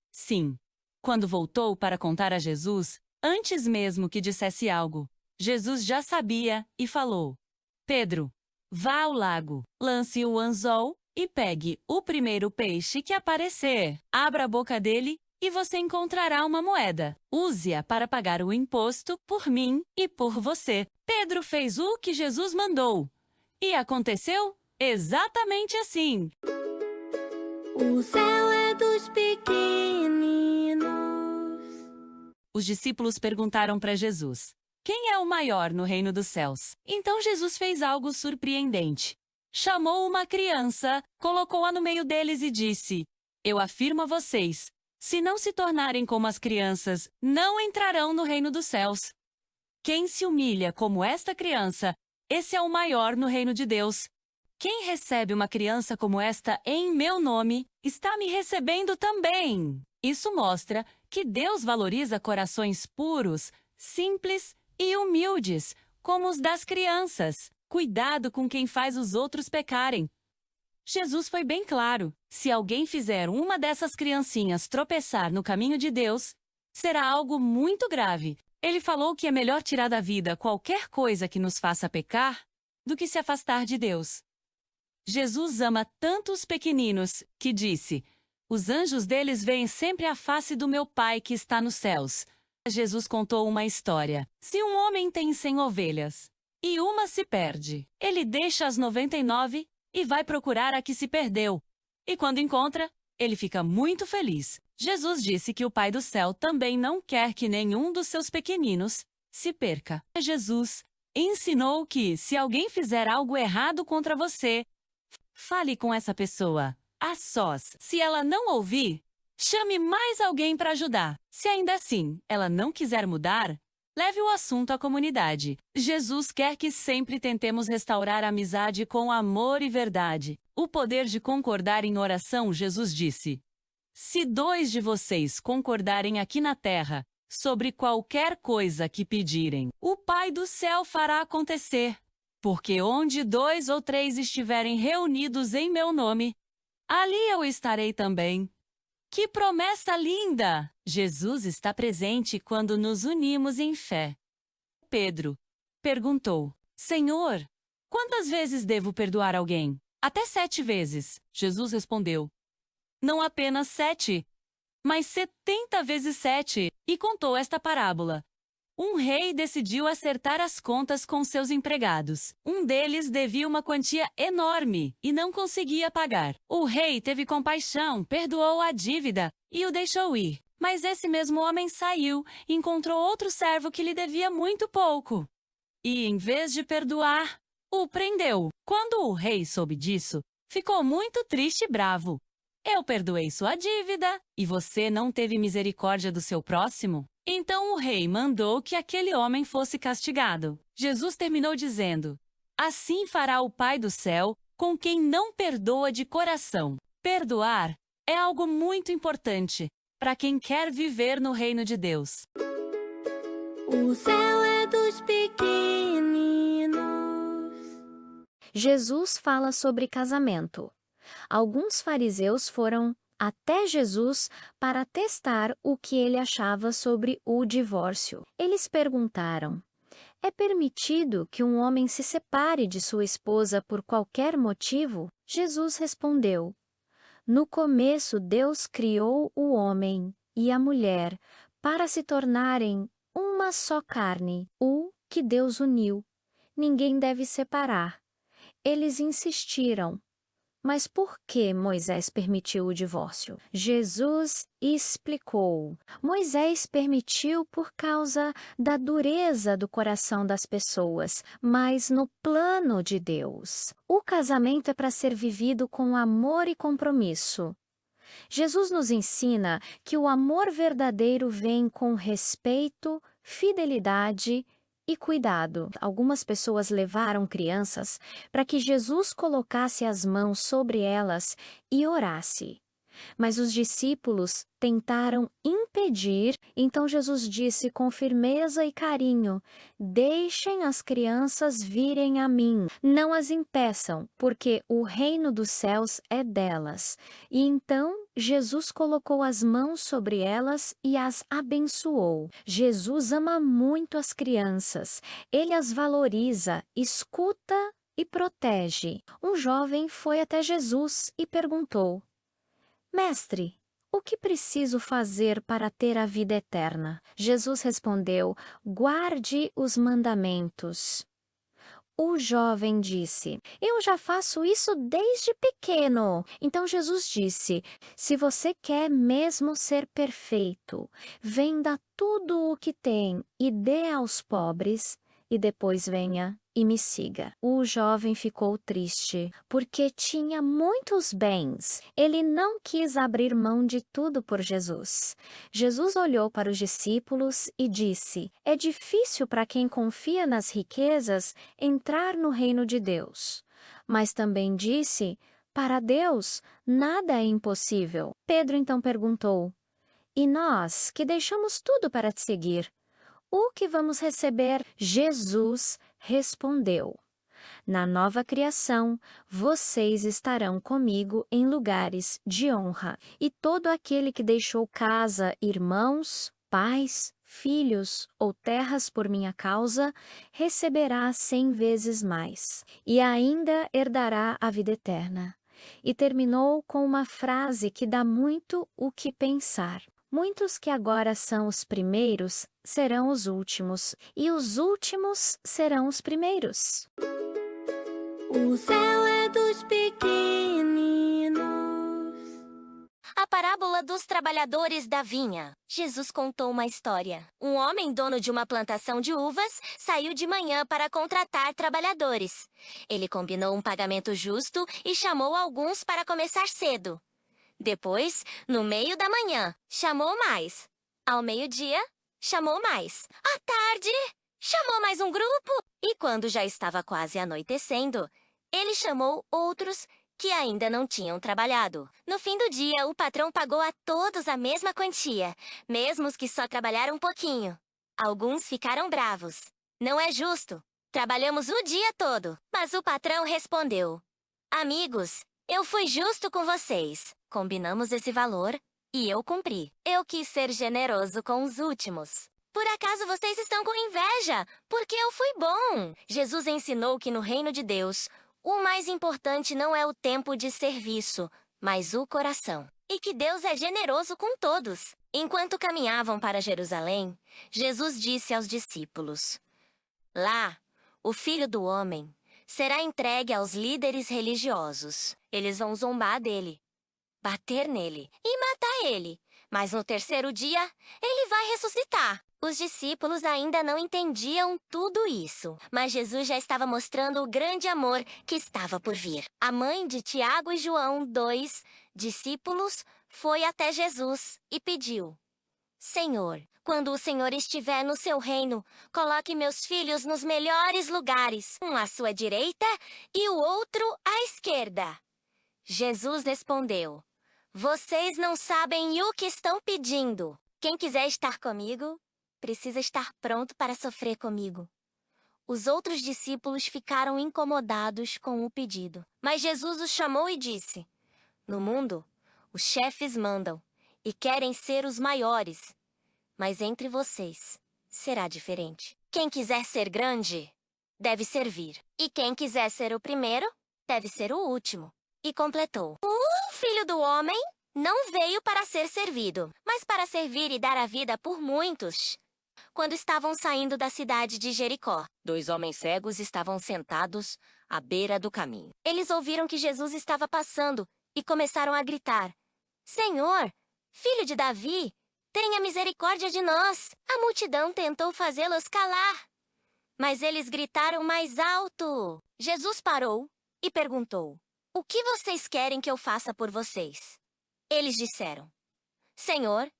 Sim. Quando voltou para contar a Jesus, antes mesmo que dissesse algo, Jesus já sabia e falou: Pedro, vá ao lago, lance o anzol e pegue o primeiro peixe que aparecer. Abra a boca dele e você encontrará uma moeda. Use-a para pagar o imposto por mim e por você. Pedro fez o que Jesus mandou. E aconteceu exatamente assim. O céu é dos pequeninos. Os discípulos perguntaram para Jesus: Quem é o maior no reino dos céus? Então Jesus fez algo surpreendente. Chamou uma criança, colocou-a no meio deles e disse: Eu afirmo a vocês, se não se tornarem como as crianças, não entrarão no reino dos céus. Quem se humilha como esta criança, esse é o maior no reino de Deus. Quem recebe uma criança como esta em meu nome, está me recebendo também. Isso mostra que Deus valoriza corações puros, simples e humildes, como os das crianças. Cuidado com quem faz os outros pecarem. Jesus foi bem claro: se alguém fizer uma dessas criancinhas tropeçar no caminho de Deus, será algo muito grave. Ele falou que é melhor tirar da vida qualquer coisa que nos faça pecar do que se afastar de Deus. Jesus ama tanto os pequeninos que disse: Os anjos deles veem sempre a face do meu Pai que está nos céus. Jesus contou uma história. Se um homem tem 100 ovelhas e uma se perde, ele deixa as 99 e vai procurar a que se perdeu. E quando encontra, ele fica muito feliz. Jesus disse que o Pai do céu também não quer que nenhum dos seus pequeninos se perca. Jesus ensinou que, se alguém fizer algo errado contra você, fale com essa pessoa a sós. Se ela não ouvir, chame mais alguém para ajudar. Se ainda assim ela não quiser mudar, leve o assunto à comunidade. Jesus quer que sempre tentemos restaurar a amizade com amor e verdade. O poder de concordar em oração. Jesus disse: Se 2 de vocês concordarem aqui na terra sobre qualquer coisa que pedirem, o Pai do céu fará acontecer. Porque onde 2 ou 3 estiverem reunidos em meu nome, ali eu estarei também. Que promessa linda! Jesus está presente quando nos unimos em fé. Pedro perguntou: Senhor, quantas vezes devo perdoar alguém? Até 7 vezes. Jesus respondeu: Não apenas 7, mas 70 vezes 7. E contou esta parábola. Um rei decidiu acertar as contas com seus empregados. Um deles devia uma quantia enorme e não conseguia pagar. O rei teve compaixão, perdoou a dívida e o deixou ir. Mas esse mesmo homem saiu e encontrou outro servo que lhe devia muito pouco. E, em vez de perdoar, o prendeu. Quando o rei soube disso, ficou muito triste e bravo. Eu perdoei sua dívida e você não teve misericórdia do seu próximo? Então o rei mandou que aquele homem fosse castigado. Jesus terminou dizendo: assim fará o Pai do céu com quem não perdoa de coração. Perdoar é algo muito importante para quem quer viver no reino de Deus. O céu é dos pequeninos. Jesus fala sobre casamento. Alguns fariseus foram até Jesus para testar o que ele achava sobre o divórcio. Eles perguntaram: é permitido que um homem se separe de sua esposa por qualquer motivo? Jesus respondeu: no começo Deus criou o homem e a mulher para se tornarem uma só carne, o que Deus uniu. Ninguém deve separar. Eles insistiram: mas por que Moisés permitiu o divórcio? Jesus explicou: Moisés permitiu por causa da dureza do coração das pessoas, mas no plano de Deus. O casamento é para ser vivido com amor e compromisso. Jesus nos ensina que o amor verdadeiro vem com respeito, fidelidade e cuidado. Algumas pessoas levaram crianças para que Jesus colocasse as mãos sobre elas e orasse. Mas os discípulos tentaram impedir, então Jesus disse com firmeza e carinho: deixem as crianças virem a mim, não as impeçam, porque o reino dos céus é delas. E então Jesus colocou as mãos sobre elas e as abençoou. Jesus ama muito as crianças, ele as valoriza, escuta e protege. Um jovem foi até Jesus e perguntou: Mestre, o que preciso fazer para ter a vida eterna? Jesus respondeu: guarde os mandamentos. O jovem disse: eu já faço isso desde pequeno. Então Jesus disse: se você quer mesmo ser perfeito, venda tudo o que tem e dê aos pobres, e depois venha e me siga. O jovem ficou triste, porque tinha muitos bens. Ele não quis abrir mão de tudo por Jesus. Jesus olhou para os discípulos e disse: é difícil para quem confia nas riquezas entrar no reino de Deus. Mas também disse: para Deus, nada é impossível. Pedro então perguntou: e nós, que deixamos tudo para te seguir, o que vamos receber? Jesus respondeu: na nova criação, vocês estarão comigo em lugares de honra. E todo aquele que deixou casa, irmãos, pais, filhos ou terras por minha causa, receberá 100 vezes mais, e ainda herdará a vida eterna. E terminou com uma frase que dá muito o que pensar: muitos que agora são os primeiros serão os últimos, e os últimos serão os primeiros. O céu é dos pequeninos. A parábola dos trabalhadores da vinha. Jesus contou uma história. Um homem dono de uma plantação de uvas saiu de manhã para contratar trabalhadores. Ele combinou um pagamento justo e chamou alguns para começar cedo. Depois, no meio da manhã, chamou mais. Ao meio-dia, chamou mais. À tarde, chamou mais um grupo. E quando já estava quase anoitecendo, ele chamou outros que ainda não tinham trabalhado. No fim do dia, o patrão pagou a todos a mesma quantia, mesmo os que só trabalharam um pouquinho. Alguns ficaram bravos. Não é justo. Trabalhamos o dia todo. Mas o patrão respondeu: amigos, eu fui justo com vocês. Combinamos esse valor e eu cumpri. Eu quis ser generoso com os últimos. Por acaso vocês estão com inveja? Porque eu fui bom. Jesus ensinou que no reino de Deus, o mais importante não é o tempo de serviço, mas o coração. E que Deus é generoso com todos. Enquanto caminhavam para Jerusalém, Jesus disse aos discípulos: lá, o Filho do Homem será entregue aos líderes religiosos. Eles vão zombar dele, bater nele e matar ele. Mas no terceiro dia, ele vai ressuscitar. Os discípulos ainda não entendiam tudo isso, mas Jesus já estava mostrando o grande amor que estava por vir. A mãe de Tiago e João, 2, discípulos, foi até Jesus e pediu: Senhor, quando o Senhor estiver no seu reino, coloque meus filhos nos melhores lugares, um à sua direita e o outro à esquerda. Jesus respondeu: Vocês não sabem o que estão pedindo. Quem quiser estar comigo, precisa estar pronto para sofrer comigo. Os outros discípulos ficaram incomodados com o pedido. Mas Jesus os chamou e disse: No mundo, os chefes mandam e querem ser os maiores. Mas entre vocês será diferente. Quem quiser ser grande, deve servir. E quem quiser ser o primeiro, deve ser o último. E completou: O Filho do Homem não veio para ser servido, mas para servir e dar a vida por muitos. Quando estavam saindo da cidade de Jericó, 2 homens cegos estavam sentados à beira do caminho. Eles ouviram que Jesus estava passando e começaram a gritar: Senhor, filho de Davi, tenha misericórdia de nós. A multidão tentou fazê-los calar, mas eles gritaram mais alto. Jesus parou e perguntou: O que vocês querem que eu faça por vocês? Eles disseram: Senhor,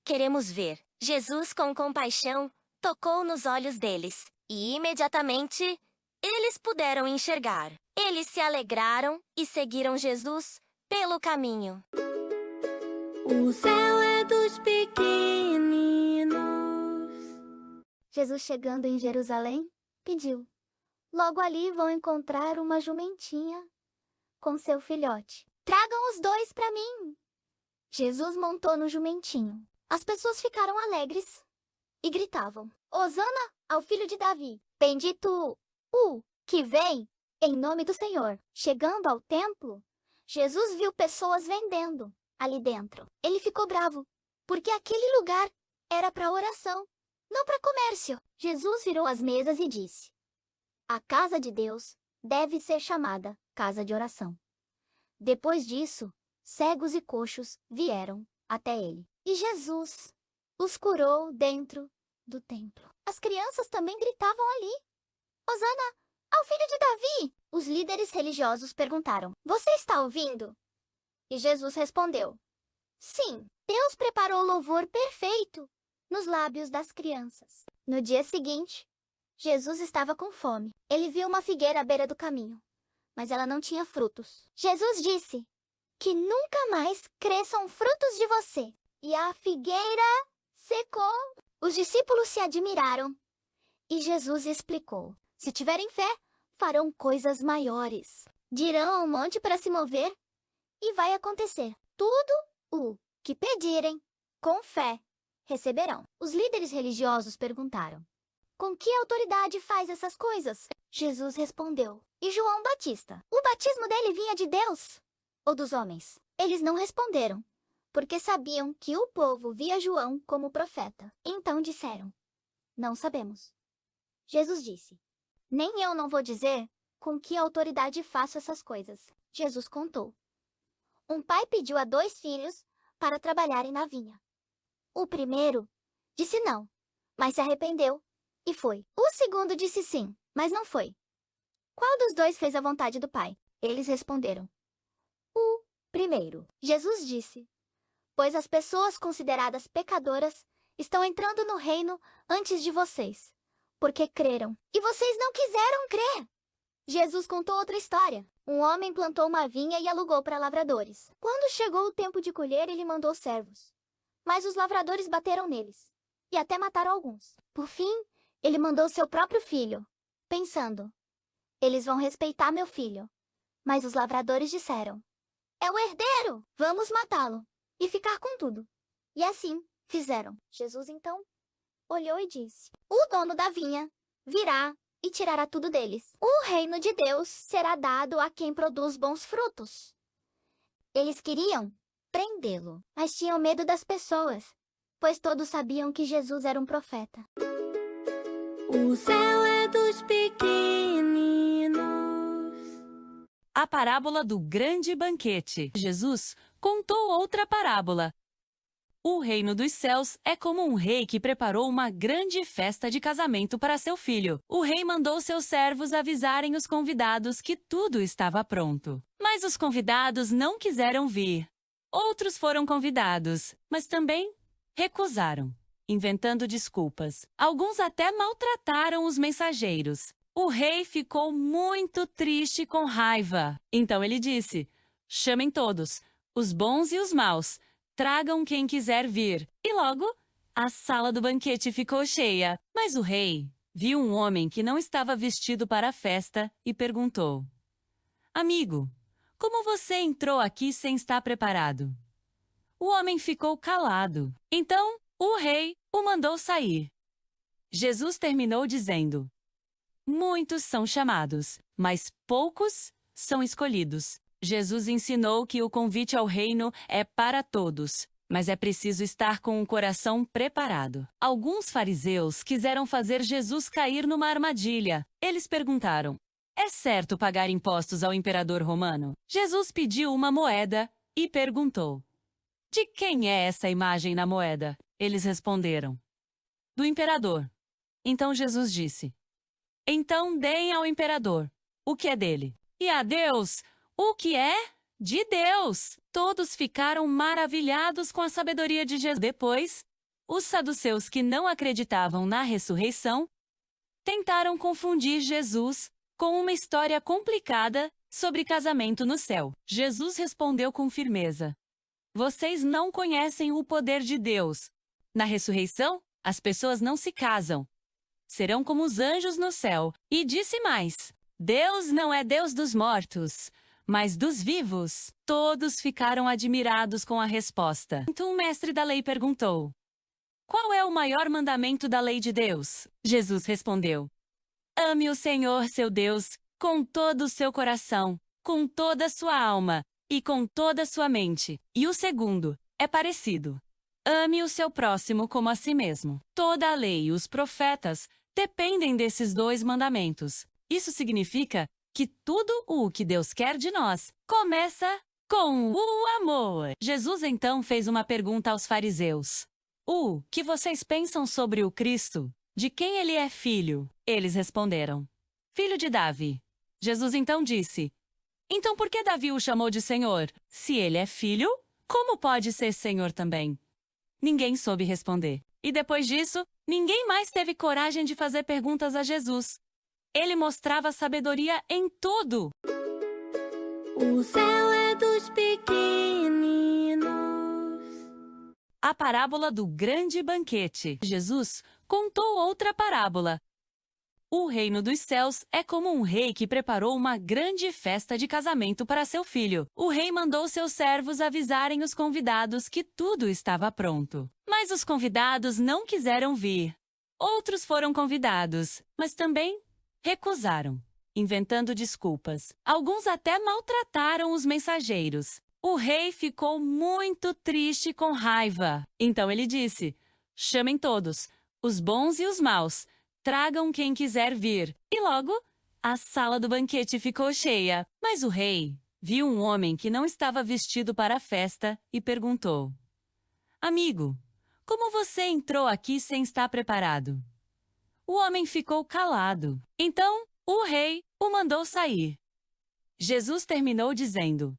queremos ver. Jesus, com compaixão, tocou nos olhos deles, e imediatamente eles puderam enxergar. Eles se alegraram e seguiram Jesus pelo caminho. O céu é dos pequeninos. Jesus, chegando em Jerusalém, pediu: Logo ali vão encontrar uma jumentinha com seu filhote. Tragam os 2 para mim. Jesus montou no jumentinho. As pessoas ficaram alegres e gritavam: Hosana ao filho de Davi. Bendito o que vem em nome do Senhor. Chegando ao templo, Jesus viu pessoas vendendo ali dentro. Ele ficou bravo, porque aquele lugar era para oração, não para comércio. Jesus virou as mesas e disse: A casa de Deus deve ser chamada casa de oração. Depois disso, cegos e coxos vieram até ele. E Jesus os curou dentro do templo. As crianças também gritavam ali: Hosana ao filho de Davi! Os líderes religiosos perguntaram: Você está ouvindo? E Jesus respondeu: Sim, Deus preparou louvor perfeito nos lábios das crianças. No dia seguinte, Jesus estava com fome. Ele viu uma figueira à beira do caminho, mas ela não tinha frutos. Jesus disse: Que nunca mais cresçam frutos de você. E a figueira secou. Os discípulos se admiraram. E Jesus explicou: Se tiverem fé, farão coisas maiores. Dirão ao monte para se mover, e vai acontecer. Tudo o que pedirem, com fé, receberão. Os líderes religiosos perguntaram: Com que autoridade faz essas coisas? Jesus respondeu: E João Batista? O batismo dele vinha de Deus ou dos homens? Eles não responderam, porque sabiam que o povo via João como profeta. Então disseram: Não sabemos. Jesus disse: Nem eu não vou dizer com que autoridade faço essas coisas. Jesus contou: Um pai pediu a 2 filhos para trabalharem na vinha. O primeiro disse não, mas se arrependeu e foi. O segundo disse sim, mas não foi. Qual dos 2 fez a vontade do pai? Eles responderam: O primeiro. Jesus disse: Pois as pessoas consideradas pecadoras estão entrando no reino antes de vocês, porque creram. E vocês não quiseram crer. Jesus contou outra história. Um homem plantou uma vinha e alugou para lavradores. Quando chegou o tempo de colher, ele mandou servos. Mas os lavradores bateram neles e até mataram alguns. Por fim, ele mandou seu próprio filho, pensando: Eles vão respeitar meu filho. Mas os lavradores disseram: É o herdeiro! Vamos matá-lo e ficar com tudo. E assim fizeram. Jesus então olhou e disse: O dono da vinha virá e tirará tudo deles. O reino de Deus será dado a quem produz bons frutos. Eles queriam prendê-lo, mas tinham medo das pessoas, pois todos sabiam que Jesus era um profeta. O céu é dos pequeninos. A parábola do grande banquete. Jesus contou outra parábola. O reino dos céus é como um rei que preparou uma grande festa de casamento para seu filho. O rei mandou seus servos avisarem os convidados que tudo estava pronto. Mas os convidados não quiseram vir. Outros foram convidados, mas também recusaram, inventando desculpas. Alguns até maltrataram os mensageiros. O rei ficou muito triste com raiva. Então ele disse: chamem todos, os bons e os maus, tragam quem quiser vir. E logo, a sala do banquete ficou cheia. Mas o rei viu um homem que não estava vestido para a festa e perguntou: amigo, como você entrou aqui sem estar preparado? O homem ficou calado. Então, o rei o mandou sair. Jesus terminou dizendo: muitos são chamados, mas poucos são escolhidos. Jesus ensinou que o convite ao reino é para todos, mas é preciso estar com o coração preparado. Alguns fariseus quiseram fazer Jesus cair numa armadilha. Eles perguntaram: é certo pagar impostos ao imperador romano? Jesus pediu uma moeda e perguntou: de quem é essa imagem na moeda? Eles responderam: do imperador. Então Jesus disse: então deem ao imperador o que é dele, e a Deus o que é de Deus. Todos ficaram maravilhados com a sabedoria de Jesus. Depois, os saduceus que não acreditavam na ressurreição tentaram confundir Jesus com uma história complicada sobre casamento no céu. Jesus respondeu com firmeza: vocês não conhecem o poder de Deus. Na ressurreição, as pessoas não se casam. Serão como os anjos no céu. E disse mais: Deus não é Deus dos mortos, mas dos vivos. Todos ficaram admirados com a resposta. Então o mestre da lei perguntou: qual é o maior mandamento da lei de Deus? Jesus respondeu: ame o Senhor seu Deus com todo o seu coração, com toda a sua alma e com toda a sua mente. E o segundo é parecido: ame o seu próximo como a si mesmo. Toda a lei e os profetas dependem desses dois mandamentos. Isso significa que tudo o que Deus quer de nós começa com o amor. Jesus então fez uma pergunta aos fariseus: o que vocês pensam sobre o Cristo? De quem ele é filho? Eles responderam: filho de Davi. Jesus então disse: então por que Davi o chamou de Senhor? Se ele é filho, como pode ser Senhor também? Ninguém soube responder. E depois disso, ninguém mais teve coragem de fazer perguntas a Jesus. Ele mostrava sabedoria em tudo. O céu é dos pequeninos. A parábola do grande banquete. Jesus contou outra parábola. O reino dos céus é como um rei que preparou uma grande festa de casamento para seu filho. O rei mandou seus servos avisarem os convidados que tudo estava pronto. Mas os convidados não quiseram vir. Outros foram convidados, mas também recusaram, inventando desculpas. Alguns até maltrataram os mensageiros. O rei ficou muito triste com raiva. Então ele disse: chamem todos, os bons e os maus, tragam quem quiser vir. E logo, a sala do banquete ficou cheia. Mas o rei viu um homem que não estava vestido para a festa e perguntou: amigo, como você entrou aqui sem estar preparado? O homem ficou calado. Então, o rei o mandou sair. Jesus terminou dizendo: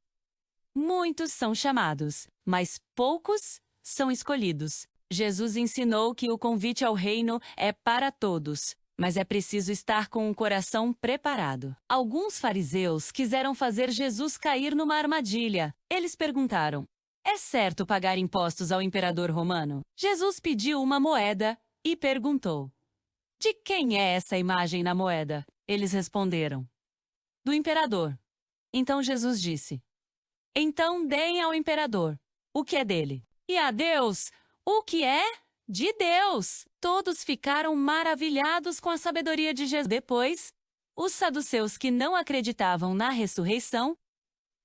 muitos são chamados, mas poucos são escolhidos. Jesus ensinou que o convite ao reino é para todos, mas é preciso estar com o coração preparado. Alguns fariseus quiseram fazer Jesus cair numa armadilha. Eles perguntaram: é certo pagar impostos ao imperador romano? Jesus pediu uma moeda e perguntou: de quem é essa imagem na moeda? Eles responderam: do imperador. Então Jesus disse: então deem ao imperador o que é dele, e a Deus o que é de Deus. Todos ficaram maravilhados com a sabedoria de Jesus. Depois, os saduceus que não acreditavam na ressurreição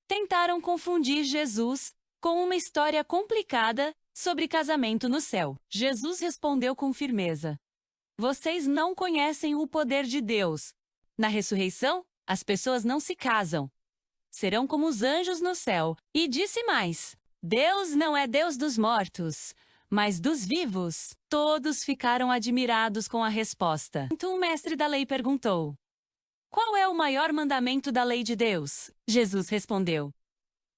tentaram confundir Jesus com uma história complicada sobre casamento no céu. Jesus respondeu com firmeza: vocês não conhecem o poder de Deus. Na ressurreição, as pessoas não se casam. Serão como os anjos no céu. E disse mais: Deus não é Deus dos mortos, mas dos vivos. Todos ficaram admirados com a resposta. Então o mestre da lei perguntou: qual é o maior mandamento da lei de Deus? Jesus respondeu: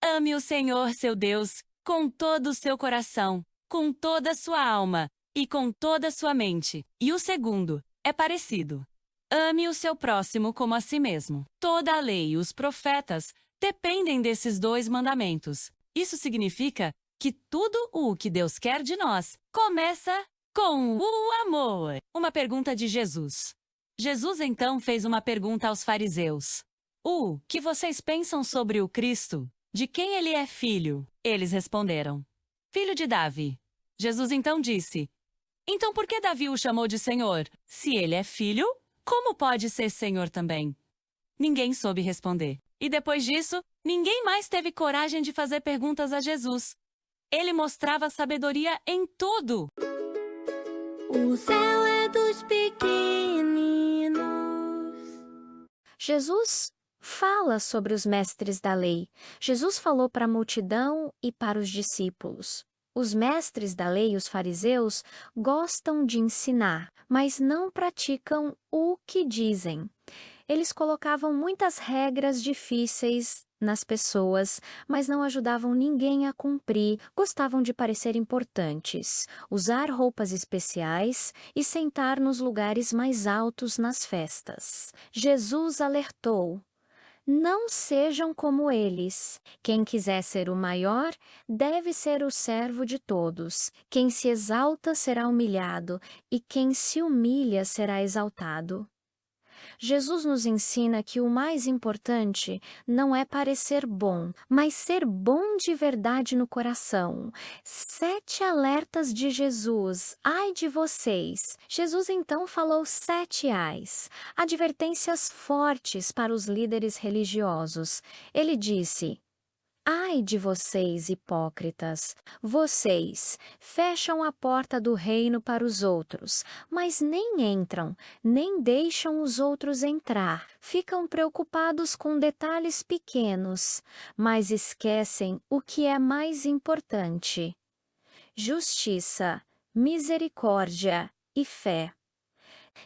ame o Senhor seu Deus com todo o seu coração, com toda a sua alma e com toda a sua mente. E o segundo é parecido. Ame o seu próximo como a si mesmo. Toda a lei e os profetas dependem desses dois mandamentos. Isso significa que tudo o que Deus quer de nós começa com o amor. Uma pergunta de Jesus. Jesus então fez uma pergunta aos fariseus. O que vocês pensam sobre o Cristo? De quem ele é filho? Eles responderam: filho de Davi. Jesus então disse: então por que Davi o chamou de Senhor? Se ele é filho, como pode ser Senhor também? Ninguém soube responder. E depois disso, ninguém mais teve coragem de fazer perguntas a Jesus. Ele mostrava sabedoria em tudo. O céu é dos pequeninos. Jesus fala sobre os mestres da lei. Jesus falou para a multidão e para os discípulos. Os mestres da lei, os fariseus, gostam de ensinar, mas não praticam o que dizem. Eles colocavam muitas regras difíceis nas pessoas, mas não ajudavam ninguém a cumprir. Gostavam de parecer importantes, usar roupas especiais e sentar nos lugares mais altos nas festas. Jesus alertou: não sejam como eles. Quem quiser ser o maior, deve ser o servo de todos. Quem se exalta será humilhado, e quem se humilha será exaltado. Jesus nos ensina que o mais importante não é parecer bom, mas ser bom de verdade no coração. 7 alertas de Jesus. Ai de vocês! Jesus então falou 7 ais. Advertências fortes para os líderes religiosos. Ele disse: ai de vocês, hipócritas! Vocês fecham a porta do reino para os outros, mas nem entram, nem deixam os outros entrar. Ficam preocupados com detalhes pequenos, mas esquecem o que é mais importante: justiça, misericórdia e fé.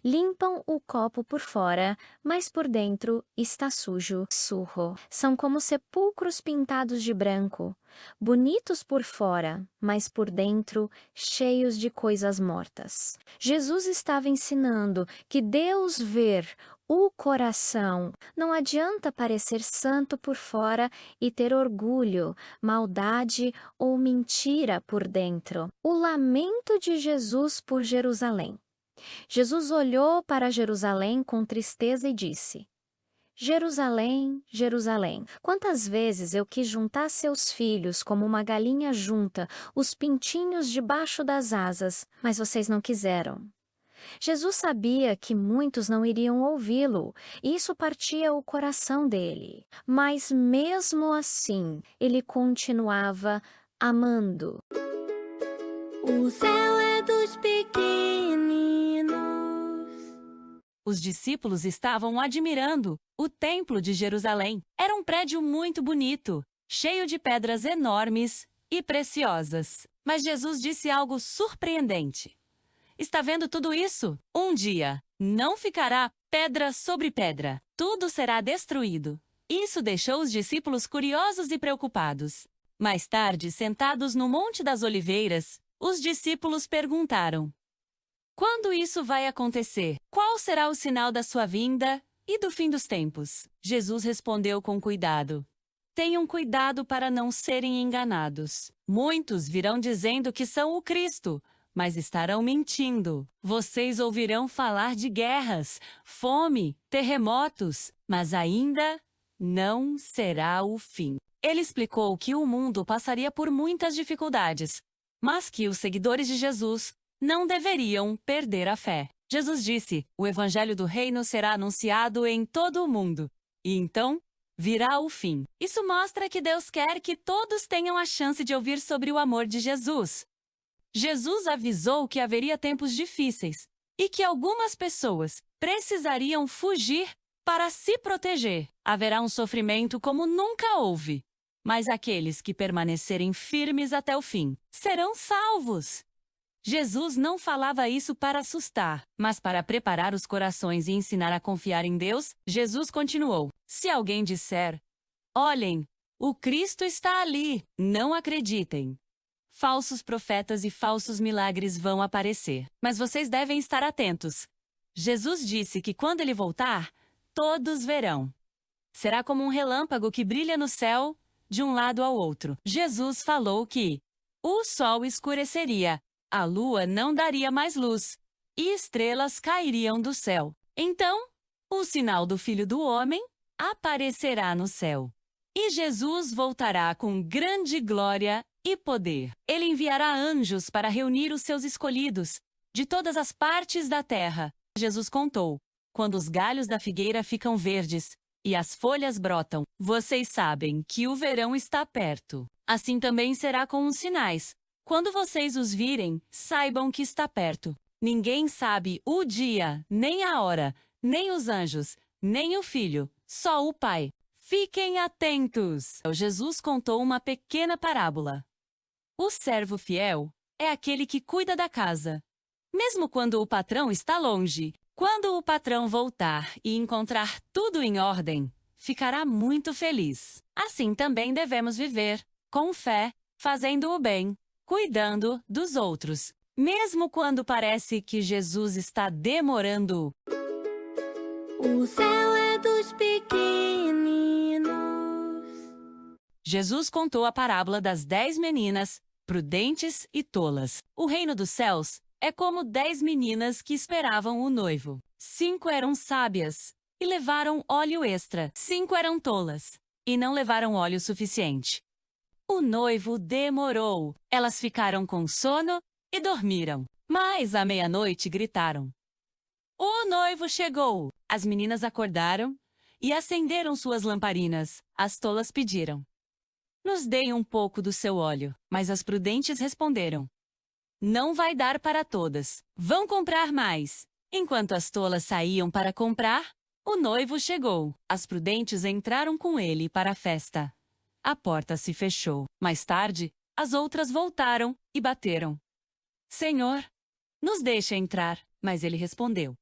Limpam o copo por fora, mas por dentro está sujo. Surro. São como sepulcros pintados de branco, bonitos por fora, mas por dentro cheios de coisas mortas. Jesus estava ensinando que Deus vê o coração. Não adianta parecer santo por fora e ter orgulho, maldade ou mentira por dentro. O lamento de Jesus por Jerusalém. Jesus olhou para Jerusalém com tristeza e disse: Jerusalém, Jerusalém, quantas vezes eu quis juntar seus filhos como uma galinha junta os pintinhos debaixo das asas, mas vocês não quiseram. Jesus sabia que muitos não iriam ouvi-lo, e isso partia o coração dele. Mas mesmo assim, ele continuava amando. O céu é dos pequeninos. Os discípulos estavam admirando o Templo de Jerusalém. Era um prédio muito bonito, cheio de pedras enormes e preciosas. Mas Jesus disse algo surpreendente. Está vendo tudo isso? Um dia não ficará pedra sobre pedra. Tudo será destruído. Isso deixou os discípulos curiosos e preocupados. Mais tarde, sentados no Monte das Oliveiras, os discípulos perguntaram: quando isso vai acontecer? Qual será o sinal da sua vinda e do fim dos tempos? Jesus respondeu com cuidado: tenham cuidado para não serem enganados. Muitos virão dizendo que são o Cristo, mas estarão mentindo. Vocês ouvirão falar de guerras, fome, terremotos, mas ainda não será o fim. Ele explicou que o mundo passaria por muitas dificuldades, mas que os seguidores de Jesus não deveriam perder a fé. Jesus disse: o evangelho do reino será anunciado em todo o mundo, e então virá o fim. Isso mostra que Deus quer que todos tenham a chance de ouvir sobre o amor de Jesus. Jesus avisou que haveria tempos difíceis e que algumas pessoas precisariam fugir para se proteger. Haverá um sofrimento como nunca houve, mas aqueles que permanecerem firmes até o fim serão salvos. Jesus não falava isso para assustar, mas para preparar os corações e ensinar a confiar em Deus. Jesus continuou: se alguém disser: olhem, O Cristo está ali, não acreditem. Falsos profetas e falsos milagres vão aparecer, mas vocês devem estar atentos. Jesus disse que quando ele voltar, todos verão. Será como um relâmpago que brilha no céu, de um lado ao outro. Jesus falou que o sol escureceria, a lua não daria mais luz, e estrelas cairiam do céu. Então, o sinal do Filho do Homem aparecerá no céu. E Jesus voltará com grande glória e poder. Ele enviará anjos para reunir os seus escolhidos de todas as partes da terra. Jesus contou: quando os galhos da figueira ficam verdes e as folhas brotam, vocês sabem que o verão está perto. Assim também será com os sinais. Quando vocês os virem, saibam que está perto. Ninguém sabe o dia, nem a hora, nem os anjos, nem o Filho, só o Pai. Fiquem atentos! Jesus contou uma pequena parábola. O servo fiel é aquele que cuida da casa, mesmo quando o patrão está longe. Quando o patrão voltar e encontrar tudo em ordem, ficará muito feliz. Assim também devemos viver, com fé, fazendo o bem, cuidando dos outros, mesmo quando parece que Jesus está demorando. O céu é dos pequeninos. Jesus contou a parábola das 10 meninas, prudentes e tolas. O reino dos céus é como 10 meninas que esperavam o noivo. 5 eram sábias e levaram óleo extra. 5 eram tolas e não levaram óleo suficiente. O noivo demorou. Elas ficaram com sono e dormiram. Mas à meia-noite gritaram: "O noivo chegou!" As meninas acordaram e acenderam suas lamparinas. As tolas pediram: "Nos dê um pouco do seu óleo." Mas as prudentes responderam: "Não vai dar para todas. Vão comprar mais." Enquanto as tolas saíam para comprar, o noivo chegou. As prudentes entraram com ele para a festa. A porta se fechou. Mais tarde, as outras voltaram e bateram. "Senhor, nos deixe entrar." Mas ele respondeu: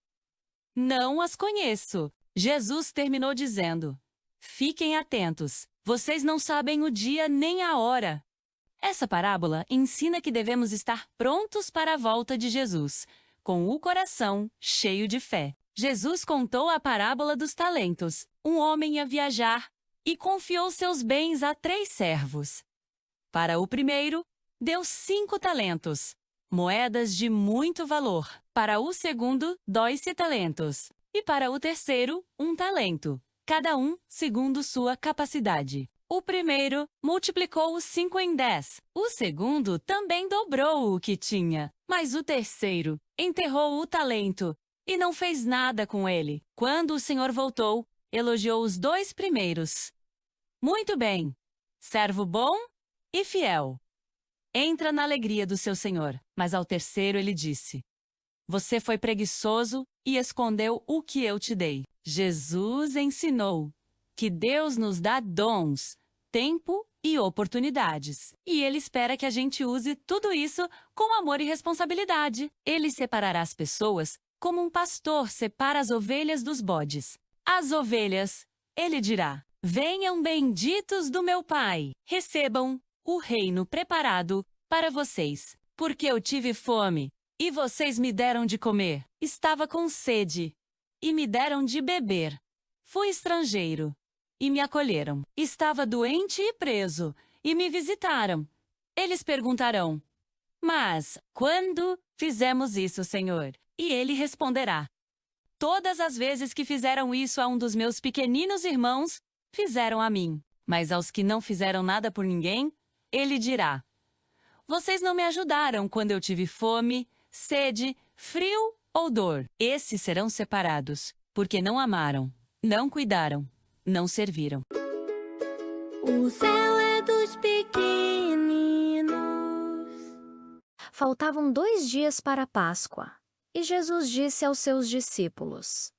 "Não as conheço." Jesus terminou dizendo: "Fiquem atentos. Vocês não sabem o dia nem a hora." Essa parábola ensina que devemos estar prontos para a volta de Jesus, com o coração cheio de fé. Jesus contou a parábola dos talentos. Um homem ia viajar e confiou seus bens a 3 servos. Para o primeiro, deu 5 talentos, moedas de muito valor. Para o segundo, 2 talentos. E para o terceiro, 1 talento, cada um segundo sua capacidade. O primeiro multiplicou os 5 em 10. O segundo também dobrou o que tinha. Mas o terceiro enterrou o talento e não fez nada com ele. Quando o senhor voltou, elogiou os 2 primeiros. "Muito bem, servo bom e fiel. Entra na alegria do seu senhor." Mas ao terceiro ele disse: "Você foi preguiçoso e escondeu o que eu te dei." Jesus ensinou que Deus nos dá dons, tempo e oportunidades. E Ele espera que a gente use tudo isso com amor e responsabilidade. Ele separará as pessoas como um pastor separa as ovelhas dos bodes. As ovelhas, Ele dirá: "Venham benditos do meu Pai, recebam o reino preparado para vocês. Porque eu tive fome, e vocês me deram de comer. Estava com sede, e me deram de beber. Fui estrangeiro, e me acolheram. Estava doente e preso, e me visitaram." Eles perguntarão: "Mas quando fizemos isso, Senhor?" E ele responderá: "Todas as vezes que fizeram isso a um dos meus pequeninos irmãos, fizeram a mim." Mas aos que não fizeram nada por ninguém, ele dirá: "Vocês não me ajudaram quando eu tive fome, sede, frio ou dor." Esses serão separados, porque não amaram, não cuidaram, não serviram. O céu é dos pequeninos. Faltavam 2 dias para a Páscoa, e Jesus disse aos seus discípulos: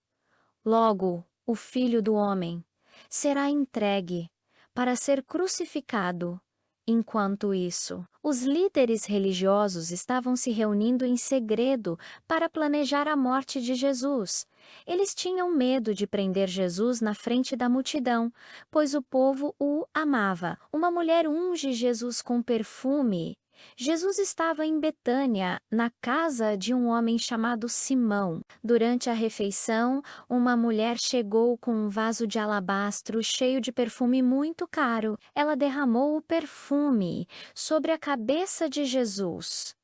"Logo, o Filho do Homem será entregue para ser crucificado Enquanto isso, os líderes religiosos estavam se reunindo em segredo para planejar a morte de Jesus. Eles tinham medo de prender Jesus na frente da multidão, pois o povo o amava. Uma mulher unge Jesus com perfume. Jesus estava em Betânia, na casa de um homem chamado Simão. Durante a refeição, uma mulher chegou com um vaso de alabastro cheio de perfume muito caro. Ela derramou o perfume sobre a cabeça de Jesus.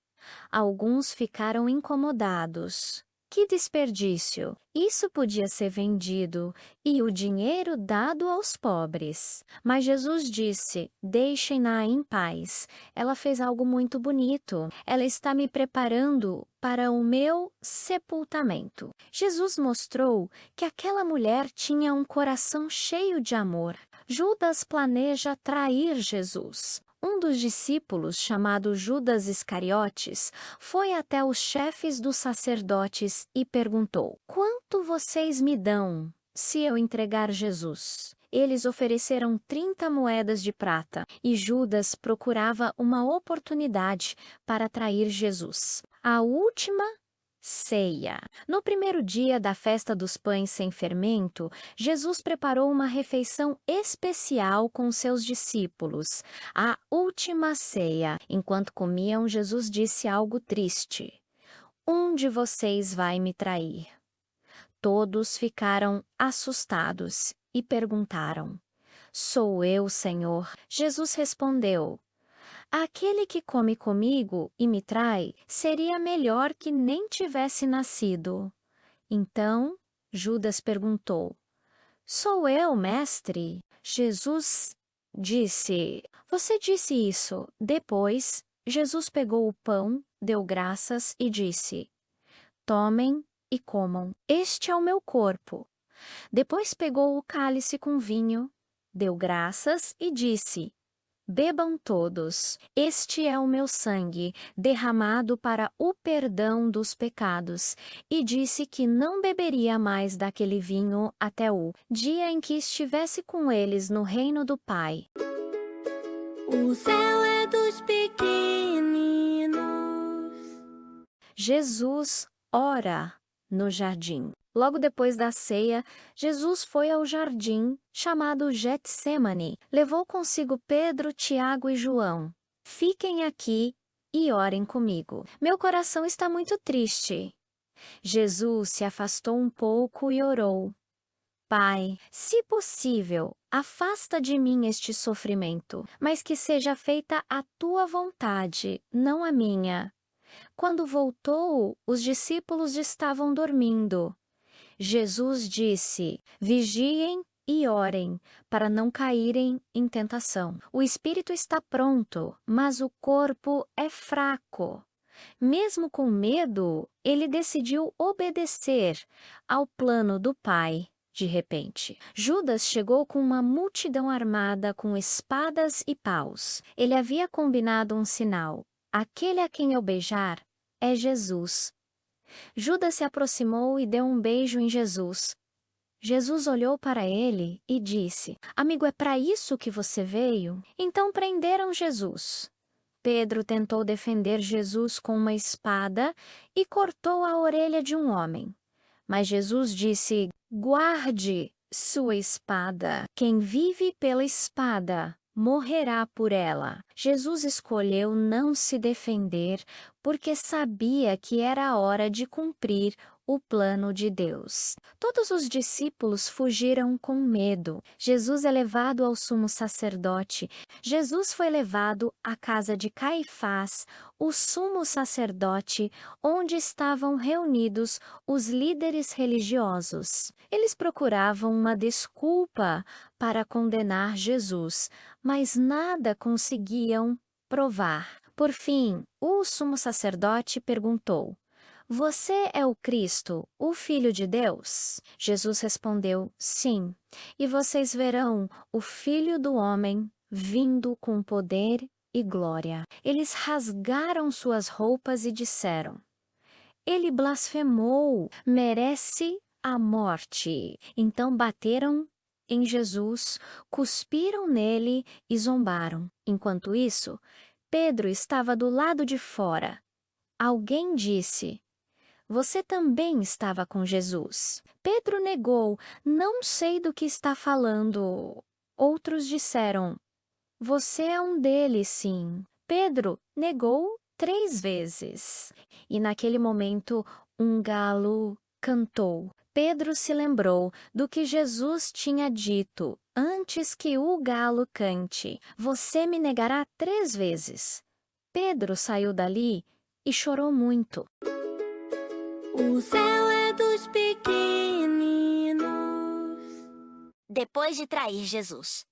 Alguns ficaram incomodados. Que desperdício! Isso podia ser vendido e o dinheiro dado aos pobres. Mas Jesus disse: deixem-na em paz. Ela fez algo muito bonito. Ela está me preparando para o meu sepultamento. Jesus mostrou que aquela mulher tinha um coração cheio de amor. Judas planeja trair Jesus. Um dos discípulos, chamado Judas Iscariotes, foi até os chefes dos sacerdotes e perguntou: quanto vocês me dão se eu entregar Jesus? Eles ofereceram 30 moedas de prata e Judas procurava uma oportunidade para trair Jesus. A última ceia. No primeiro dia da festa dos pães sem fermento, Jesus preparou uma refeição especial com seus discípulos, a última ceia. Enquanto comiam, Jesus disse algo triste: um de vocês vai me trair. Todos ficaram assustados e perguntaram: sou eu, Senhor? Jesus respondeu: aquele que come comigo e me trai, seria melhor que nem tivesse nascido. Então, Judas perguntou: sou eu, mestre? Jesus disse: você disse isso. Depois, Jesus pegou o pão, deu graças e disse: tomem e comam. Este é o meu corpo. Depois pegou o cálice com vinho, deu graças e disse: bebam todos, este é o meu sangue, derramado para o perdão dos pecados. E disse que não beberia mais daquele vinho até o dia em que estivesse com eles no reino do Pai. O céu é dos pequeninos. Jesus ora no jardim. Logo depois da ceia, Jesus foi ao jardim, chamado Getsêmani. Levou consigo Pedro, Tiago e João. Fiquem aqui e orem comigo. Meu coração está muito triste. Jesus se afastou um pouco e orou: Pai, se possível, afasta de mim este sofrimento, mas que seja feita a tua vontade, não a minha. Quando voltou, os discípulos estavam dormindo. Jesus disse: vigiem e orem, para não caírem em tentação. O espírito está pronto, mas o corpo é fraco. Mesmo com medo, ele decidiu obedecer ao plano do Pai. De repente, Judas chegou com uma multidão armada com espadas e paus. Ele havia combinado um sinal: aquele a quem eu beijar é Jesus. Judas se aproximou e deu um beijo em Jesus. Jesus olhou para ele e disse: amigo, é para isso que você veio? Então prenderam Jesus. Pedro tentou defender Jesus com uma espada e cortou a orelha de um homem. Mas Jesus disse: guarde sua espada. Quem vive pela espada morrerá por ela. Jesus escolheu não se defender porque sabia que era a hora de cumprir o plano de Deus. Todos os discípulos fugiram com medo. Jesus é levado ao sumo sacerdote. Jesus foi levado à casa de Caifás, o sumo sacerdote, onde estavam reunidos os líderes religiosos. Eles procuravam uma desculpa para condenar Jesus, mas nada conseguiam provar. Por fim, o sumo sacerdote perguntou: você é o Cristo, o Filho de Deus? Jesus respondeu: sim, e vocês verão o Filho do Homem vindo com poder e glória. Eles rasgaram suas roupas e disseram: ele blasfemou, merece a morte. Então bateram em Jesus, cuspiram nele e zombaram. Enquanto isso, Pedro estava do lado de fora. Alguém disse: "Você também estava com Jesus." Pedro negou: "Não sei do que está falando." Outros disseram: "Você é um deles, sim." Pedro negou 3 vezes. E naquele momento, um galo cantou. Pedro se lembrou do que Jesus tinha dito antes que o galo cante: "Você me negará 3 vezes." Pedro saiu dali e chorou muito. O céu é dos pequeninos. Depois de trair Jesus,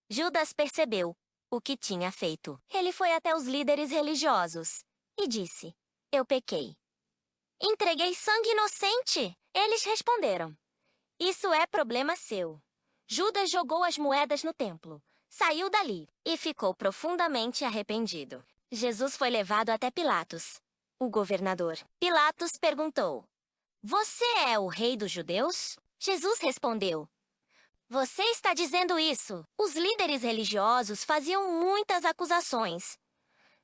Judas percebeu o que tinha feito. Ele foi até os líderes religiosos e disse: "Eu pequei. Entreguei sangue inocente." Eles responderam: "Isso é problema seu." Judas jogou as moedas no templo, saiu dali e ficou profundamente arrependido. Jesus foi levado até Pilatos, o governador. Pilatos perguntou: "Você é o rei dos judeus?" Jesus respondeu: "Você está dizendo isso." Os líderes religiosos faziam muitas acusações,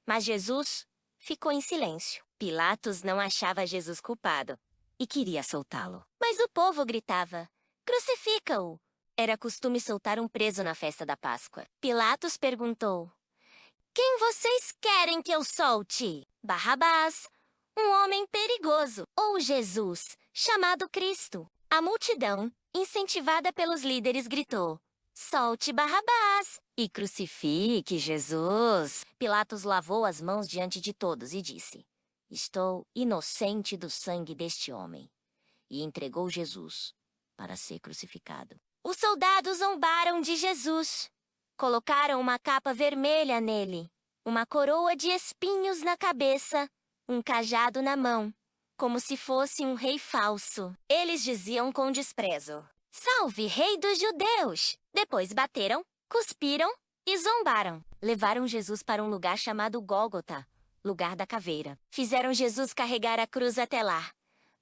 mas Jesus ficou em silêncio. Pilatos não achava Jesus culpado e queria soltá-lo. Mas o povo gritava: "Crucifica-o!" Era costume soltar um preso na festa da Páscoa. Pilatos perguntou: "Quem vocês querem que eu solte? Barrabás, um homem perigoso, ou Jesus, chamado Cristo?" A multidão, incentivada pelos líderes, gritou: "Solte Barrabás e crucifique Jesus." Pilatos lavou as mãos diante de todos e disse: "Estou inocente do sangue deste homem." E entregou Jesus para ser crucificado. Os soldados zombaram de Jesus. Colocaram uma capa vermelha nele, uma coroa de espinhos na cabeça, um cajado na mão, como se fosse um rei falso. Eles diziam com desprezo: "Salve, rei dos judeus!" Depois bateram, cuspiram e zombaram. Levaram Jesus para um lugar chamado Gólgota, lugar da caveira. Fizeram Jesus carregar a cruz até lá.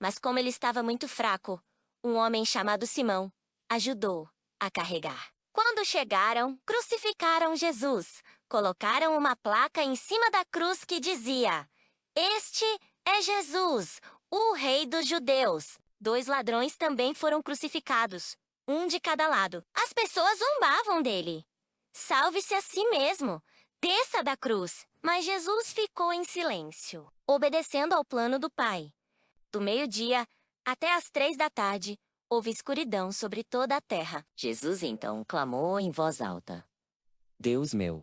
Mas como ele estava muito fraco, um homem chamado Simão ajudou a carregar. Quando chegaram, crucificaram Jesus. Colocaram uma placa em cima da cruz que dizia: "Este é Jesus, o rei dos judeus." 2 ladrões também foram crucificados, um de cada lado. As pessoas zombavam dele: "Salve-se a si mesmo, desça da cruz." Mas Jesus ficou em silêncio, obedecendo ao plano do Pai. Do meio-dia até às 3 da tarde, houve escuridão sobre toda a terra. Jesus então clamou em voz alta: Deus meu,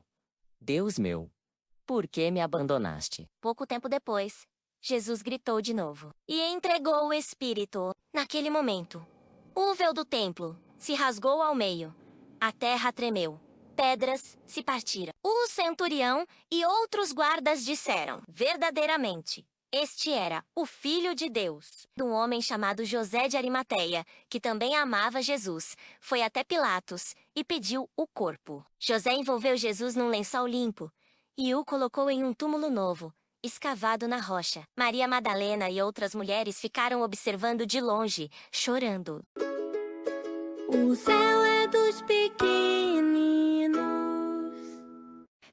por que me abandonaste?" Pouco tempo depois, Jesus gritou de novo e entregou o Espírito. Naquele momento, o véu do templo se rasgou ao meio. A terra tremeu. Pedras se partiram. O centurião e outros guardas disseram: "Verdadeiramente, este era o Filho de Deus." Um homem chamado José de Arimateia, que também amava Jesus, foi até Pilatos e pediu o corpo. José envolveu Jesus num lençol limpo e o colocou em um túmulo novo, escavado na rocha. Maria Madalena e outras mulheres ficaram observando de longe, chorando. O céu é dos pequeninos.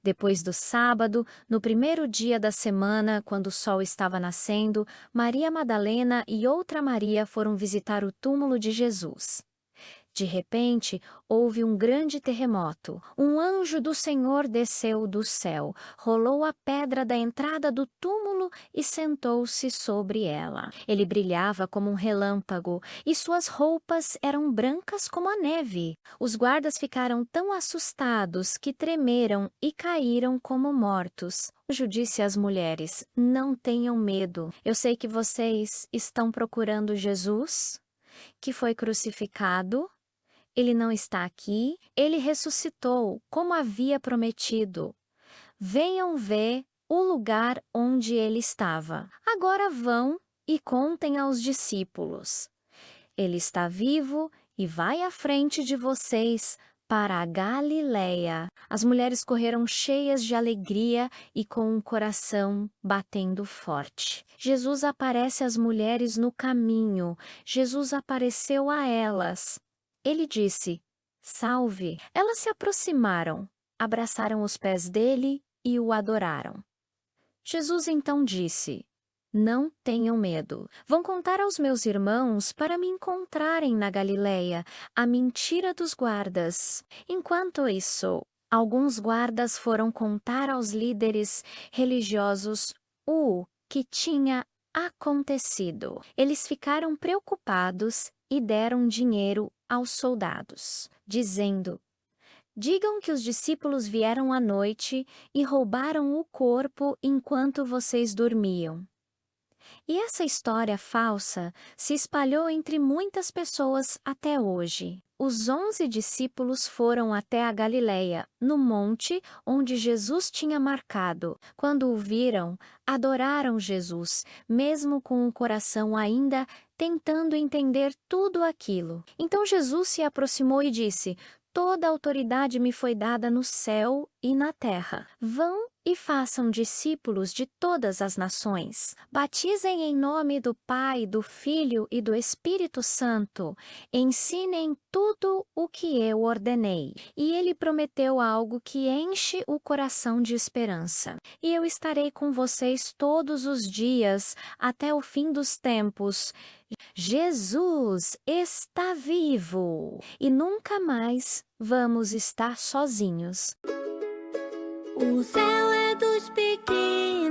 Depois do sábado, no primeiro dia da semana, quando o sol estava nascendo, Maria Madalena e outra Maria foram visitar o túmulo de Jesus. De repente, houve um grande terremoto. Um anjo do Senhor desceu do céu, rolou a pedra da entrada do túmulo e sentou-se sobre ela. Ele brilhava como um relâmpago e suas roupas eram brancas como a neve. Os guardas ficaram tão assustados que tremeram e caíram como mortos. O anjo disse às mulheres: "Não tenham medo. Eu sei que vocês estão procurando Jesus, que foi crucificado. Ele não está aqui, ele ressuscitou, como havia prometido. Venham ver o lugar onde ele estava. Agora vão e contem aos discípulos. Ele está vivo e vai à frente de vocês para a Galileia." As mulheres correram cheias de alegria e com o coração batendo forte. Jesus aparece às mulheres no caminho. Jesus apareceu a elas. Ele disse: salve. Elas se aproximaram, abraçaram os pés dele e o adoraram. Jesus então disse: Não tenham medo. Vão contar aos meus irmãos para me encontrarem na Galileia a mentira dos guardas. Enquanto isso, alguns guardas foram contar aos líderes religiosos o que tinha acontecido. Eles ficaram preocupados e deram dinheiro aos soldados, dizendo: Digam que os discípulos vieram à noite e roubaram o corpo enquanto vocês dormiam. E essa história falsa se espalhou entre muitas pessoas até hoje. Os 11 discípulos foram até a Galileia, no monte onde Jesus tinha marcado. Quando o viram, adoraram Jesus, mesmo com o coração ainda tentando entender tudo aquilo. Então Jesus se aproximou e disse: Toda a autoridade me foi dada no céu e na terra. Vão e façam discípulos de todas as nações. Batizem em nome do Pai, do Filho e do Espírito Santo. Ensinem tudo o que eu ordenei. E ele prometeu algo que enche o coração de esperança. E eu estarei com vocês todos os dias, até o fim dos tempos. Jesus está vivo e nunca mais vamos estar sozinhos. O céu é dos pequenos.